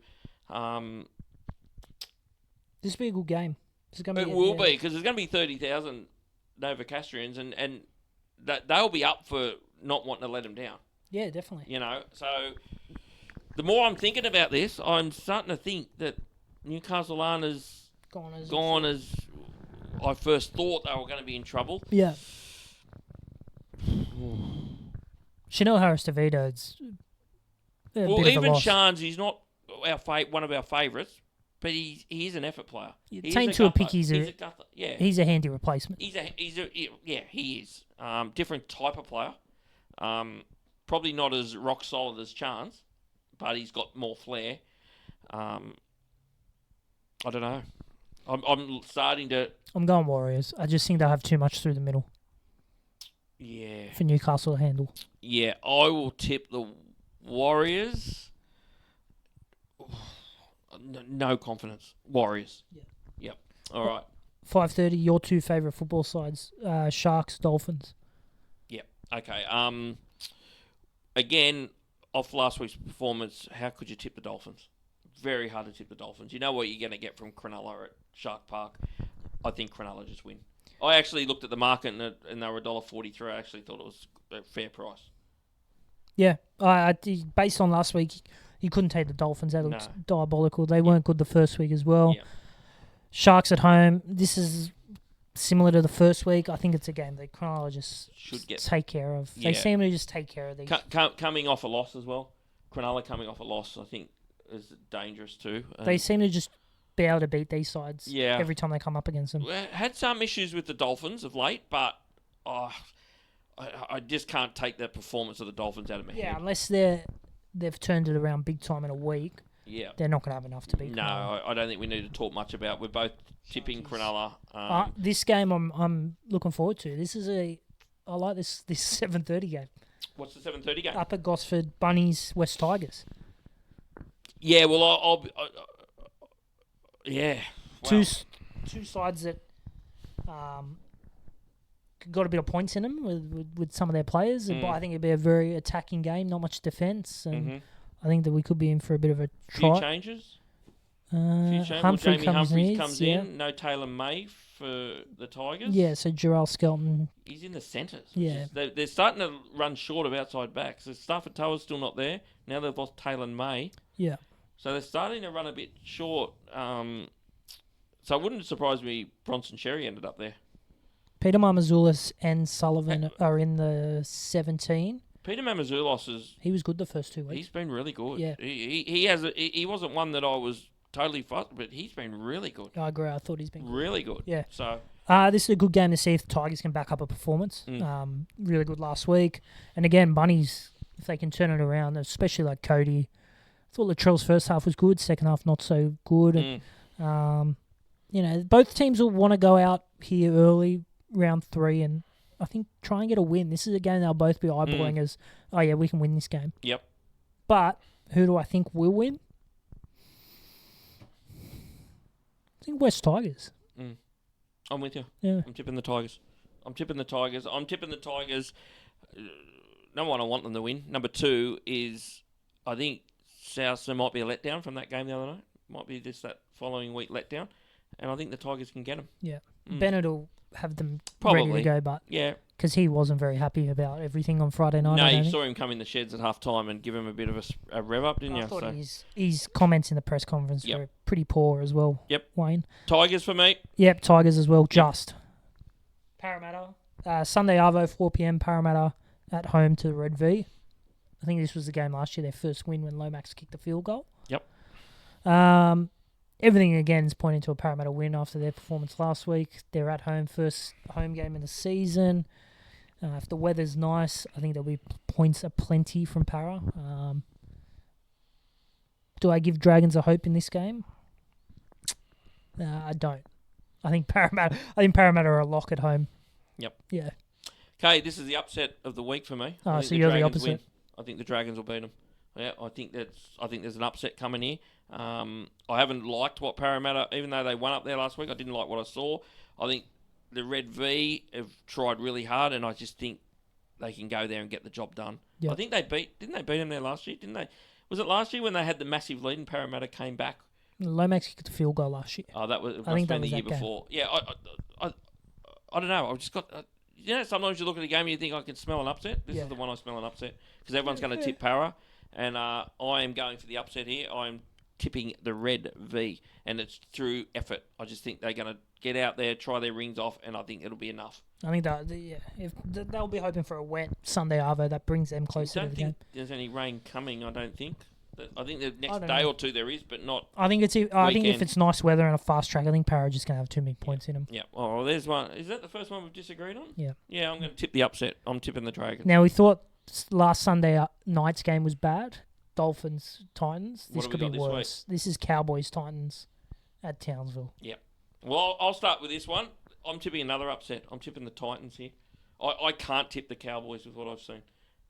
This will be a good game. it will be, because there's going to be 30,000 Novocastrians, and that they'll be up for not wanting to let them down. Yeah, definitely. You know, so the more I'm thinking about this, I'm starting to think that Newcastle aren't as gone as I first thought they were going to be in trouble. Yeah. Chanel Harris DeVito's Well, even Shans, he's not one of our favourites, but he is an effort player. Tane to a pick, he's a guther. Yeah, he's a handy replacement. Yeah, he is. Different type of player. Probably not as rock solid as Chance, but he's got more flair. I don't know. I'm starting to. I'm going Warriors. I just think they'll have too much through the middle. Yeah. For Newcastle to handle. Yeah, I will tip the Warriors. No confidence. Warriors. Yeah. Yep. All right. 5:30. Your two favourite football sides: Sharks, Dolphins. Yep. Okay. Again, off last week's performance, how could you tip the Dolphins? Very hard to tip the Dolphins. You know what you're going to get from Cronulla at Shark Park. I think Cronulla just win. I actually looked at the market and they were $1.43. I actually thought it was a fair price. Yeah, based on last week, you couldn't take the Dolphins. That looked diabolical. They weren't good the first week as well. Yeah. Sharks at home. This is similar to the first week. I think it's a game that Cronulla just should take care of. Yeah. They seem to just take care of these. Coming off a loss as well. Cronulla coming off a loss, I think, is dangerous too. They seem to just be able to beat these sides every time they come up against them. Had some issues with the Dolphins of late, but I just can't take that performance of the Dolphins out of my head. Yeah, unless they've turned it around big time in a week. Yeah, they're not going to have enough to beat. No, I don't think we need to talk much about. We're both tipping Cronulla. This game I'm looking forward to. I like this 7:30 game. What's the 7:30 game? Up at Gosford, Bunnies, West Tigers. Yeah, well, I'll yeah. Wow. Two sides that got a bit of points in them with some of their players. But I think it'd be a very attacking game, not much defence. And I think that we could be in for a bit of a try. Few changes? Jamie Humphries comes in. No Taylor May for the Tigers. Yeah, so Jarrell Skelton. He's in the centres. Yeah. They're starting to run short of outside backs. So Stafford Tower's still not there. Now they've lost Taylor May. Yeah. So they're starting to run a bit short. So it wouldn't surprise me Bronson Sherry ended up there. Peter Mamazoulis and Sullivan are in the 17. Peter Mamazoulis he was good the first 2 weeks. He's been really good. Yeah. He wasn't one that I was totally fussed, but he's been really good. I agree. I thought he's been really good. Yeah. So this is a good game to see if the Tigers can back up a performance. Really good last week. And again, Bunnies, if they can turn it around, especially like Cody. I thought Latrell's first half was good, second half not so good. And, both teams will want to go out here early, round 3, and I think try and get a win. This is a game they'll both be eyeballing as, oh yeah, we can win this game. Yep. But who do I think will win? I think West Tigers. I'm with you. Yeah. I'm tipping the Tigers. Number one, I want them to win. Number 2 is, I think South might be a letdown from that game the other night. Might be just that following week letdown. And I think the Tigers can get them. Yeah. Bennett will have them probably ready to go, but because he wasn't very happy about everything on Friday night. No, you saw him come in the sheds at half time and give him a bit of a rev up, didn't you? I thought his comments in the press conference were pretty poor as well. Yep. Wayne. Tigers for me. Yep, Tigers as well. Just Parramatta. Sunday Arvo, 4 p.m. Parramatta at home to the Red V. I think this was the game last year, their first win when Lomax kicked the field goal. Yep. Everything again is pointing to a Parramatta win after their performance last week. They're at home, first home game of the season. If the weather's nice, I think there'll be points aplenty from Para. Do I give Dragons a hope in this game? I don't. I think Parramatta are a lock at home. Yep. Yeah. Okay, this is the upset of the week for me. Oh, I think so you're the Dragons opposite. win. I think the Dragons will beat them. Yeah, I think there's an upset coming here. I haven't liked what Parramatta, even though they won up there last week, I didn't like what I saw. I think the Red V have tried really hard, and I just think they can go there and get the job done. Yep. I think didn't they beat them there last year? Didn't they? Was it last year when they had the massive lead and Parramatta came back? Lomax kicked the field goal last year. Oh, that was. It I must think have been that was the year that game. before. Yeah, I don't know. I've just got. Sometimes you look at a game and you think I can smell an upset. This is the one I smell an upset because everyone's going to tip Para, and I am going for the upset here. I'm tipping the Red V, and it's through effort. I just think they're going to get out there, try their rings off, and I think it'll be enough. I think if they'll be hoping for a wet Sunday arvo that brings them closer to the game. I don't think there's any rain coming. I don't think. I think the next don't day know. or two there is, but not. I think I think if weekend. it's nice weather and a fast track, I think Para are just gonna have too many points in them. Yeah. Oh, well, there's one. Is that the first one we've disagreed on? Yeah. Yeah, I'm going to tip the upset. I'm tipping the Dragons. Now we thought last Sunday night's game was bad. Dolphins Titans. This What have could we be got this worse. This is Cowboys Titans at Townsville. Well, I'll start with this one. I'm tipping another upset. I'm tipping the Titans here. I can't tip the Cowboys with what I've seen.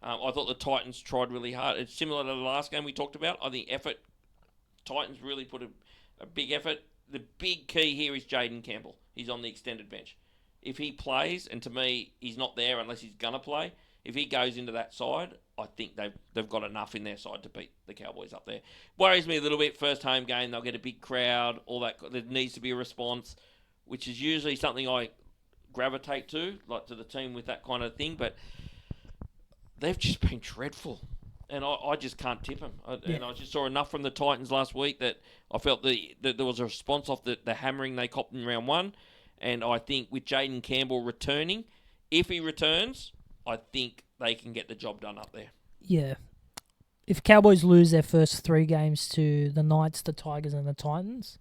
I thought the Titans tried really hard. It's similar to the last game we talked about. I think effort. Titans really put a big effort. The big key here is Jaden Campbell. He's on the extended bench. If he plays, and to me, he's not there unless he's going to play. If he goes into that side, I think they've got enough in their side to beat the Cowboys up there. Worries me a little bit. First home game, they'll get a big crowd. All that. There needs to be a response, which is usually something I gravitate to, like to the team with that kind of thing. But they've just been dreadful, and I just can't tip them. And I just saw enough from the Titans last week that I felt that there was a response off the hammering they copped in round one. And I think with Jaden Campbell returning, if he returns, I think they can get the job done up there. Yeah. If Cowboys lose their first 3 games to the Knights, the Tigers, and the Titans,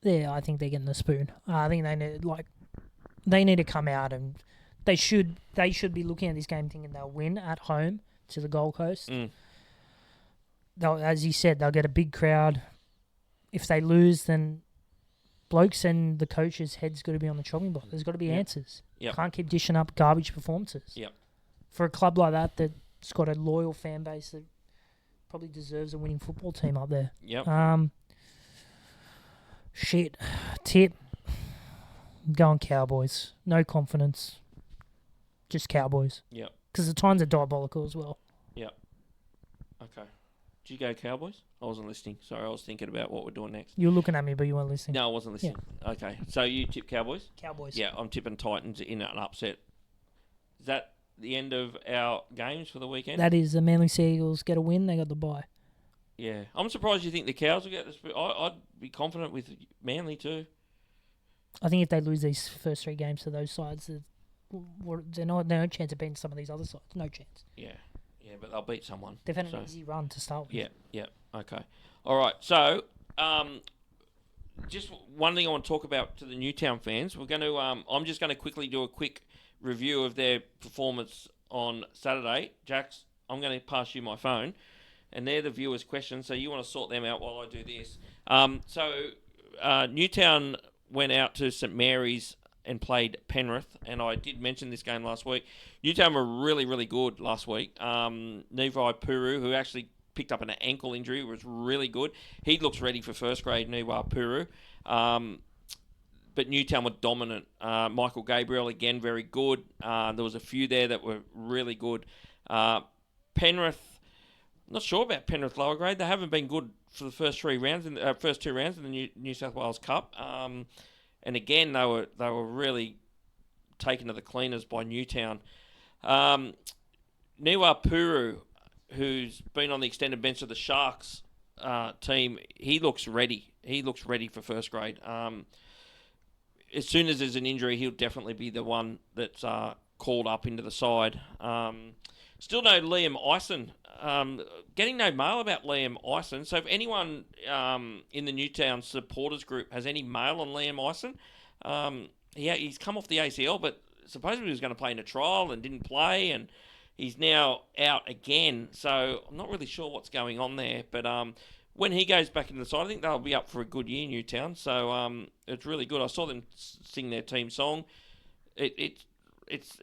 I think they're getting the spoon. I think they need to come out and they should be looking at this game thinking they'll win at home to the Gold Coast. As you said, they'll get a big crowd. If they lose, then blokes and the coach's head's got to be on the chopping block. There's got to be answers. Yep. Can't keep dishing up garbage performances. Yep. For a club like that that's got a loyal fan base that probably deserves a winning football team up there. Yep. Tip. Going Cowboys. No confidence. Just Cowboys. Yep. Because the Titans are diabolical as well. Yep. Okay. Did you go Cowboys? I wasn't listening. Sorry, I was thinking about what we're doing next. You were looking at me, but you weren't listening. No, I wasn't listening. Yeah. Okay. So you tip Cowboys? Cowboys. Yeah, I'm tipping Titans in an upset. Is that the end of our games for the weekend? That is. The Manly Sea Eagles get a win. They got the bye. Yeah. I'm surprised you think the Cows will get this. I'd be confident with Manly too. I think if they lose these first 3 games to those sides, there's no chance of beating some of these other sides. No chance. Yeah. Yeah, but they'll beat someone. They've had an easy run to start with. Yeah. Okay. All right. So, just one thing I want to talk about to the Newtown fans. We're going to. I'm just going to quickly do a quick review of their performance on Saturday. Jax, I'm going to pass you my phone, and they're the viewers' questions. So you want to sort them out while I do this. Newtown went out to St Mary's and played Penrith, and I did mention this game last week. Newtown were really, really good last week. Nevi Puru, who actually picked up an ankle injury, was really good. He looks ready for first grade, Nevi Puru. But Newtown were dominant. Michael Gabriel, again, very good. There was a few there that were really good. Penrith, not sure about Penrith lower grade. They haven't been good for the first 2 rounds in the New South Wales Cup. And again, they were really taken to the cleaners by Newtown. Niwa Puru, who's been on the extended bench of the Sharks team, he looks ready. He looks ready for first grade. As soon as there's an injury, he'll definitely be the one that's called up into the side. Still no Liam Eisen. Getting no mail about Liam Eisen. So if anyone in the Newtown supporters group has any mail on Liam Eisen, he's come off the ACL, but supposedly he was going to play in a trial and didn't play, and he's now out again. So I'm not really sure what's going on there. But when he goes back into the side, I think they'll be up for a good year, Newtown. So it's really good. I saw them sing their team song. it's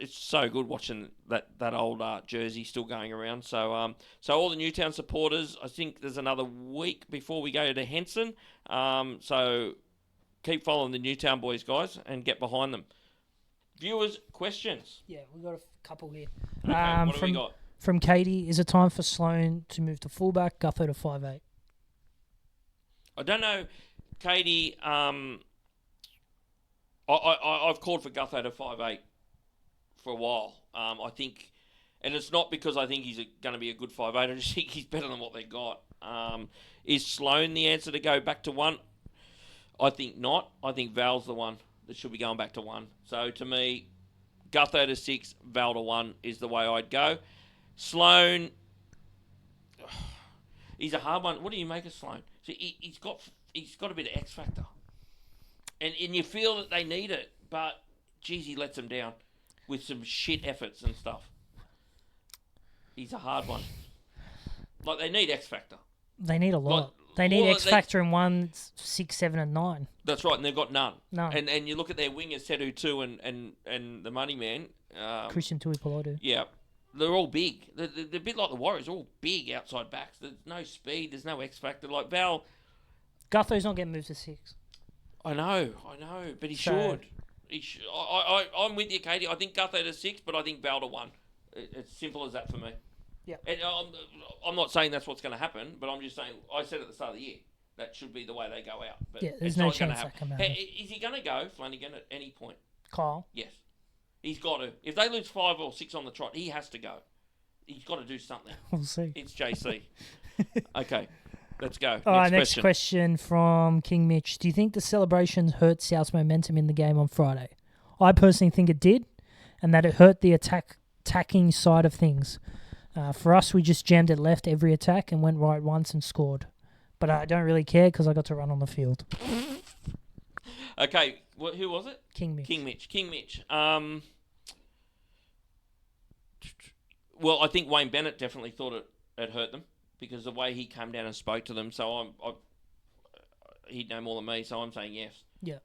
so good watching that old jersey still going around. So all the Newtown supporters, I think there's another week before we go to Henson. So keep following the Newtown boys, guys, and get behind them. Viewers, questions? Yeah, we've got a couple here. Okay, what have we got? From Katie, is it time for Sloan to move to fullback, Gutho to 5'8"? I don't know, Katie. I've called for Gutho to 5'8" for a while. I think, and it's not because I think he's going to be a good 5'8". I just think he's better than what they got. Is Sloan the answer to go back to 1? I think not. I think Val's the one that should be going back to 1. So to me, Gutho to 6, Val to 1 is the way I'd go. Sloan, he's a hard one. What do you make of Sloan? So he's got a bit of X factor, and you feel that they need it, but geez, he lets them down with some shit efforts and stuff. He's a hard one. Like, they need X factor. They need a lot. They need X factor in 1, 6, 7, and 9. That's right, and they've got none. No. And you look at their wingers, Sedu 2 and the money man. Christian Tuipulotu. Yeah. They're all big. They're a bit like the Warriors. They're all big outside backs. There's no speed. There's no X factor. Like Val. Gutho's not getting moved to 6. I know. But he should. I'm with you, Katie. I think Gutho to 6, but I think Val to 1. It's simple as that for me. Yeah. And I'm not saying that's what's going to happen, but I'm just saying, I said at the start of the year, that should be the way they go out. But yeah, there's no chance that can happen. Is he going to go, Flanagan, at any point? Kyle? Yes. He's got to. If they lose 5 or 6 on the trot, he has to go. He's got to do something. We'll see. It's JC. Okay, let's go. All right, next question from King Mitch. Do you think the celebrations hurt South's momentum in the game on Friday? I personally think it did, and that it hurt the attacking side of things. For us, we just jammed it left every attack and went right once and scored. But I don't really care because I got to run on the field. Okay, who was it? King Mitch. King Mitch. Well, I think Wayne Bennett definitely thought it hurt them because the way he came down and spoke to them. So he'd know more than me, so I'm saying yes. Yeah.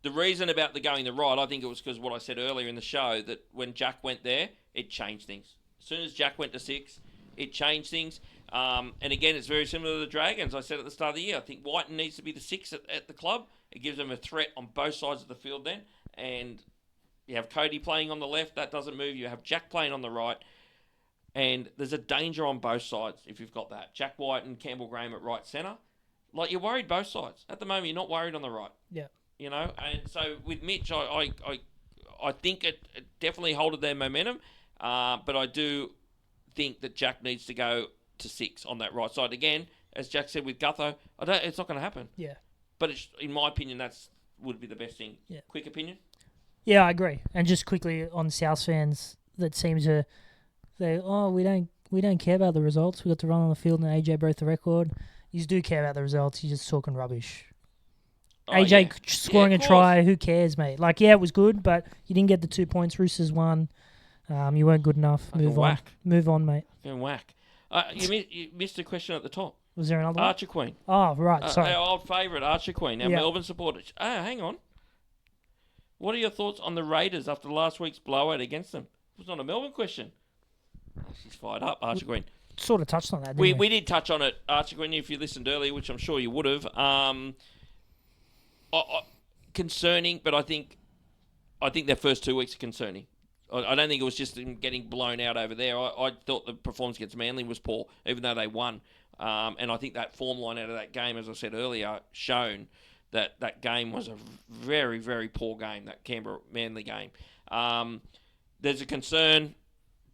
The reason about the going the right, I think it was because what I said earlier in the show, that when Jack went there, it changed things. As soon as Jack went to 6, it changed things. And again, it's very similar to the Dragons. I said at the start of the year, I think Whiten needs to be the 6 at the club. It gives them a threat on both sides of the field then. And you have Cody playing on the left, that doesn't move. You have Jack playing on the right. And there's a danger on both sides if you've got that. Jack White and Campbell Graham at right centre. Like, you're worried both sides. At the moment, you're not worried on the right. Yeah. You know? And so with Mitch, I think it definitely holded their momentum. But I do think that Jack needs to go to 6 on that right side. Again, as Jack said with Gutho, it's not going to happen. Yeah. But in my opinion, would be the best thing. Yeah. Quick opinion? Yeah, I agree. And just quickly on South fans that seem to we don't care about the results. We got to run on the field and AJ broke the record. You do care about the results. You're just talking rubbish. Oh, AJ scoring a try, who cares, mate? Like, yeah, it was good, but you didn't get the 2 points. Roosters won. You weren't good enough. Move on. Move on, mate. Whack. You missed a question at the top. Was there another one? Archer Queen. Oh, right. Sorry. Our old favourite, Archer Queen. Our Melbourne supporter. Hang on. What are your thoughts on the Raiders after last week's blowout against them? It was not a Melbourne question. She's fired up, Archer Queen. Sort of touched on that, didn't we did touch on it, Archer Queen, if you listened earlier, which I'm sure you would have. Concerning, but I think their first 2 weeks are concerning. I don't think it was just them getting blown out over there. I thought the performance against Manly was poor, even though they won. And I think that form line out of that game, as I said earlier, shown that game was a very, very poor game, that Canberra-Manly game. There's a concern.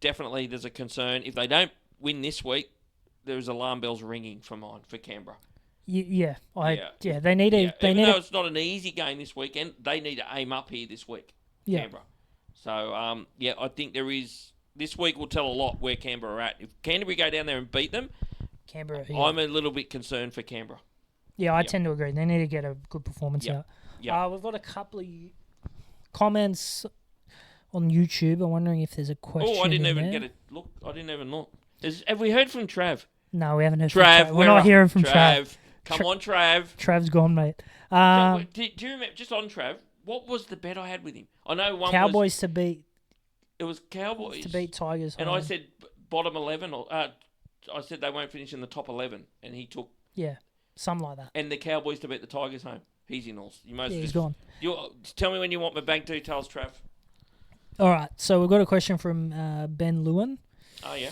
Definitely there's a concern. If they don't win this week, there's alarm bells ringing for Canberra. They need to. Even though it's not an easy game this weekend, they need to aim up here this week, Canberra. So, I think there is... This week will tell a lot where Canberra are at. If Canterbury go down there and beat them, Canberra, I'm a little bit concerned for Canberra. Yeah, I tend to agree. They need to get a good performance out. Yeah. We've got a couple of comments on YouTube. I'm wondering if there's a question. Oh, I didn't even get a look. I didn't even look. Have we heard from Trav? No, we haven't heard from Trav. We're not hearing from Trav. Come on, Trav. Trav's gone, mate. Do you remember, just on Trav, What was the bet I had with him? I know one Cowboys to beat It was Cowboys Tigers. and I said bottom 11. Or I said they won't finish in the top 11, and he took something like that. and the Cowboys to beat the Tigers home. He's in all. He's gone. Tell me when you want my bank details, Trav. All right, so we've got a question from Ben Lewin. Oh yeah.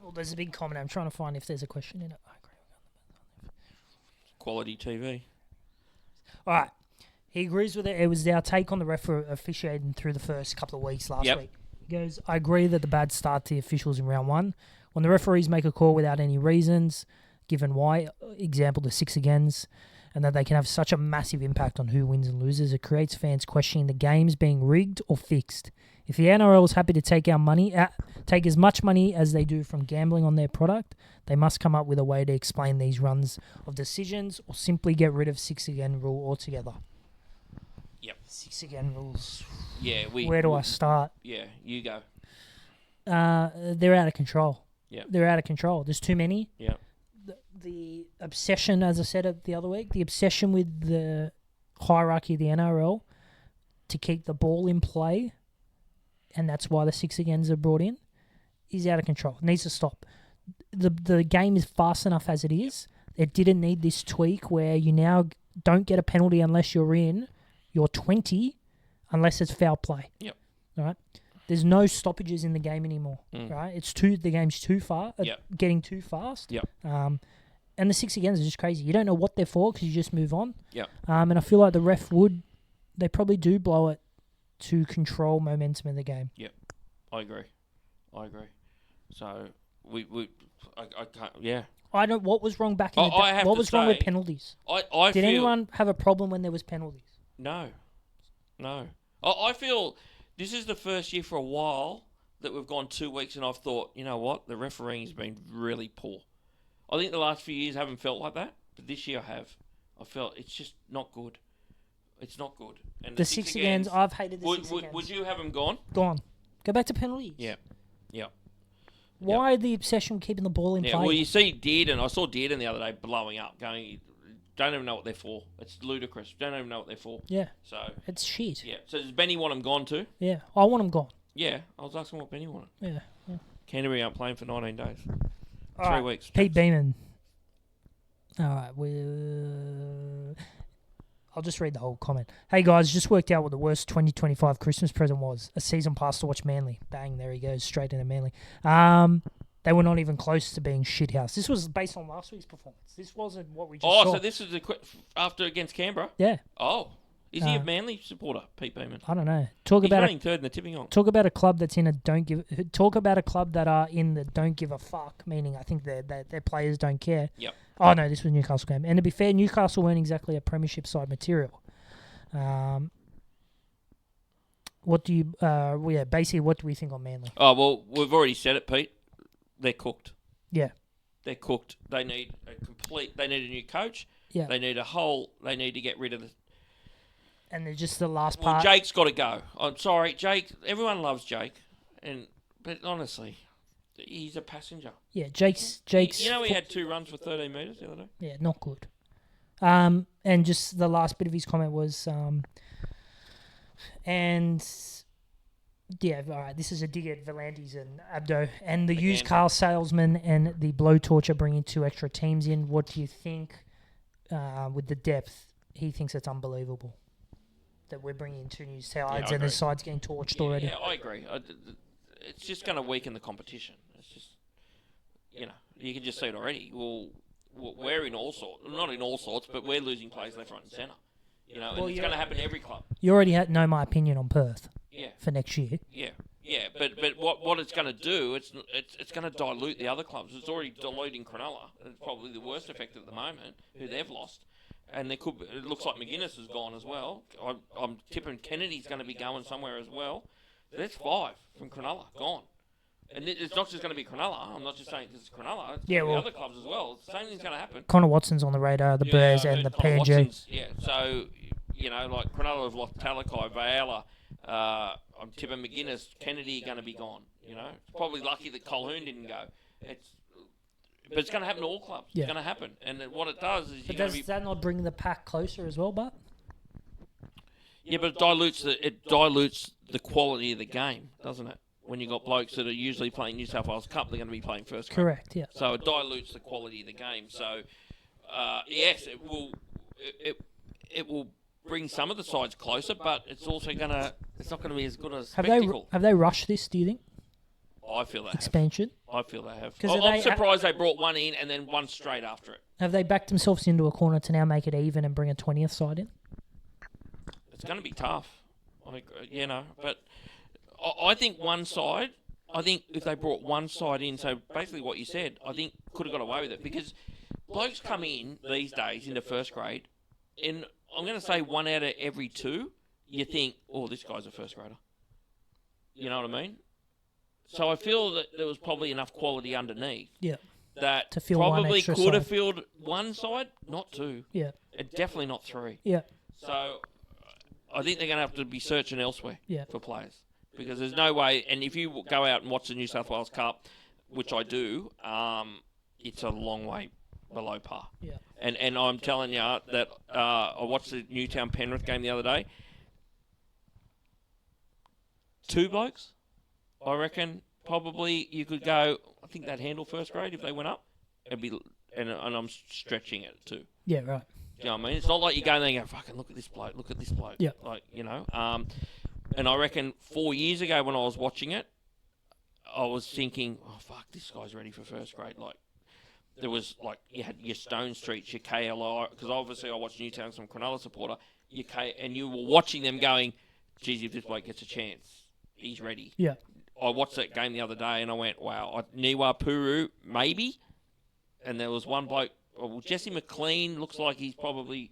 Well, there's a big comment. I'm trying to find if there's a question in it. Quality TV. All right. He agrees with it. It was our take on the ref officiating through the first couple of weeks last week. He goes, I agree that the bad start to the officials in round one. When the referees make a call without any reasons, given why, example, the 6 agains, and that they can have such a massive impact on who wins and loses, it creates fans questioning the games being rigged or fixed. If the NRL is happy to take take as much money as they do from gambling on their product, they must come up with a way to explain these runs of decisions or simply get rid of 6 again rule altogether. Yep. 6 again rules. Yeah. Where do I start? Yeah, you go. They're out of control. Yeah. They're out of control. There's too many. Yeah. The obsession, as I said the other week, the obsession with the hierarchy of the NRL to keep the ball in play, and that's why the 6 agains are brought in, is out of control. It needs to stop. The game is fast enough as it is. It didn't need this tweak where you now don't get a penalty unless you're in your 20, unless it's foul play. Yep. All right. There's no stoppages in the game anymore. Right. The game's too far. Getting too fast. Yep. And the 6 agains are just crazy. You don't know what they're for because you just move on. Yep. And I feel like the ref they probably do blow it to control momentum in the game. Yep. I agree. So I can't. Yeah. I don't. What was wrong back in the day? What was wrong with penalties? Did anyone have a problem when there was penalties? No. I feel this is the first year for a while that we've gone 2 weeks, and I've thought, you know what, the refereeing has been really poor. I think the last few years haven't felt like that, but this year I have. I felt it's just not good. It's not good. And the 6 agains, I've hated the 6 agains. Would you have them gone? Gone. Go back to penalties. Yeah. Why the obsession with keeping the ball in play? Well, you see Dearden. I saw Dearden the other day blowing up, going, don't even know what they're for. It's ludicrous. Don't even know what they're for. Yeah. So it's shit. Yeah. So does Benny want them gone too? Yeah. I want them gone. Yeah. I was asking what Benny wanted. Yeah. Canterbury aren't playing for 19 days. All 3 weeks. Pete Beeman. All right. I'll just read the whole comment. Hey, guys, just worked out what the worst 2025 Christmas present was. A season pass to watch Manly. Bang, there he goes, straight into Manly. They were not even close to being shithouse. This was based on last week's performance. This wasn't what we just saw. So this is after against Canberra? Yeah. Oh. Is he a Manly supporter, Pete Beeman? I don't know. He's running third in the tipping on. Talk about a club that's in a don't give. Talk about a club that are in the don't give a fuck. Meaning, I think their players don't care. Yep. Oh no, this was Newcastle game. And to be fair, Newcastle weren't exactly a premiership side material. What do you? Basically, what do we think on Manly? Oh well, we've already said it, Pete. They're cooked. Yeah. They're cooked. They need They need a new coach. Yeah. They need They need to get rid of the. And they're just the last part. Jake's got to go. I'm sorry, Jake. Everyone loves Jake, but honestly, he's a passenger. Yeah, Jake's. You know, he had 2 runs for 13 metres the other day. Yeah, not good. And just the last bit of his comment was, all right, this is a dig at Volandis and Abdo and the used car salesman and the blowtorch bringing 2 extra teams in. What do you think with the depth? He thinks it's unbelievable that we're bringing 2 new sides and the side's getting torched already. Yeah, I agree. It's just going to weaken the competition. It's just, you can just see it already. Well, we're in all sorts, not in all sorts, but we're losing players left, right, and centre. And it's going to happen to every club. You already know my opinion on Perth. Yeah. For next year. Yeah, but what it's going to do, it's going to dilute the other clubs. It's already diluting Cronulla. It's probably the worst effect at the moment, who they've lost. And it looks like McGuinness has gone as well. I'm tipping Kennedy's going to be going somewhere as well. That's 5 from Cronulla, gone. And it's not just going to be Cronulla. I'm not just saying this is Cronulla. It's going to be other clubs as well. The same thing's going to happen. Connor Watson's on the radar, the Bears and the PNG. Yeah, so, like Cronulla have lost Talakai, Vayala. I'm tipping McGuinness, Kennedy going to be gone. It's probably lucky that Colquhoun didn't go. But it's going to happen to all clubs. Yeah. It's going to happen. And what it does is does that not bring the pack closer as well, but? Yeah, but it dilutes the quality of the game, doesn't it? When you got blokes that are usually playing New South Wales Cup, they're going to be playing first grade. Correct. Yeah. So it dilutes the quality of the game. So yes, it will. It will bring some of the sides closer, but it's also it's not going to be as good a spectacle. Have they rushed this? Do you think? I feel they expansion. I feel they have. 'Cause I'm surprised they brought one in and then one straight after it. Have they backed themselves into a corner to now make it even and bring a 20th side in? It's going to be tough, but I think one side. I think if they brought one side in, so basically what you said, I think could have got away with it because blokes come in these days into first grade, and I'm going to say 1 out of every 2, you think, oh, this guy's a first grader. You know what I mean? So I feel that there was probably enough quality underneath. Yeah. That to fill probably one could have side. filled one side, not 2. Yeah. And definitely not 3. Yeah. So I think they're going to have to be searching elsewhere for players. Because there's no way, and if you go out and watch the New South Wales Cup, which I do, it's a long way below par. Yeah. And I'm telling you that I watched the Newtown Penrith game the other day. 2 blokes, I reckon, probably you could go, I think they'd handle first grade if they went up. And I'm stretching it too. Yeah, right. Do you know what I mean? It's not like you go there and go, fucking look at this bloke. Yeah. Like, and I reckon 4 years ago when I was watching it, I was thinking, oh, fuck, this guy's ready for first grade. Like, there was, like, you had your Stone Streets, your KLI, because obviously I watched Newtown, some Cronulla supporter, and you were watching them going, geez, if this bloke gets a chance, he's ready. Yeah. I watched that game the other day and I went, wow, Niwa Puru, maybe. And there was one bloke, Jesse McLean looks like he's probably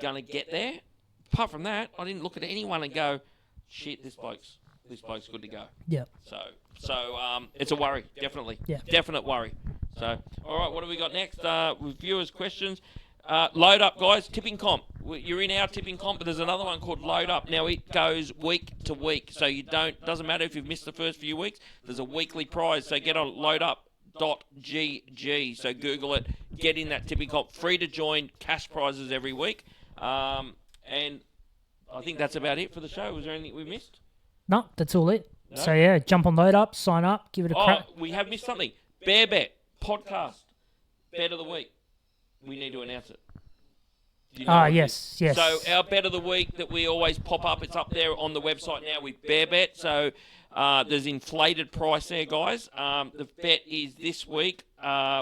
going to get there. Apart from that, I didn't look at anyone and go, shit, this bloke's good to go. Yeah. So it's a worry, definitely. Yeah. Definite worry. So, all right, what do we got next? With viewers' questions. Load up, guys. Tipping comp. You're in our tipping comp, but there's another one called Load Up. Now it goes week to week, so doesn't matter if you've missed the first few weeks. There's a weekly prize, so get on loadup.gg. So Google it. Get in that tipping comp. Free to join. Cash prizes every week. And I think that's about it for the show. Was there anything we missed? No, that's all it. No? So yeah, jump on Load Up, sign up, give it a crack. We have missed something. Bear Bet podcast. Bet of the week. We need to announce it. Yes. So our bet of the week that we always pop up, it's up there on the website now with Bear Bet. So there's inflated price there, guys. The bet is this week.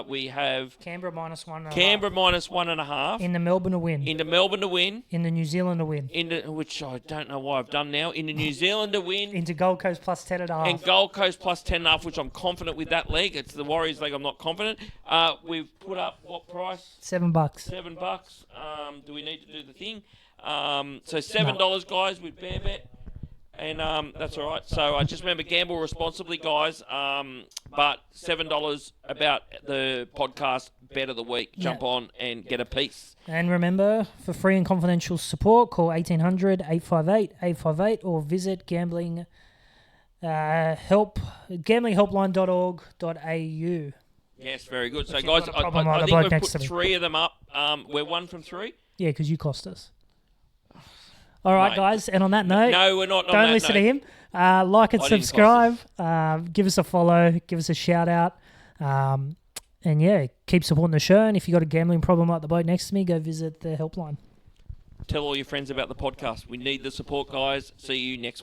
We have Canberra -1.5. Canberra -1.5. In the Melbourne to win. Into Melbourne to win. In the New Zealand to win. Which I don't know why I've done now. Into New Zealand to win. Into Gold Coast +10.5. And Gold Coast +10.5, which I'm confident with that leg. It's the Warriors leg. I'm not confident. We've put up what price? $7. $7. Do we need to do the thing? So $7, guys, with Bear Bet. And that's all right. So just remember, gamble responsibly, guys. But $7 about the podcast bet of the week. Jump on and get a piece. And remember, for free and confidential support, call 1800-858-858 or visit gamblinghelpline.org.au. Yes, very good. So, guys, I think we've put 3 of them up. We're 1 from 3. Yeah, because you cost us. All right, guys. And on that note, no, we're not. Don't listen to him. Like and subscribe. Give us a follow. Give us a shout out. And yeah, keep supporting the show. And if you got a gambling problem like the bloke next to me, go visit the helpline. Tell all your friends about the podcast. We need the support, guys. See you next week.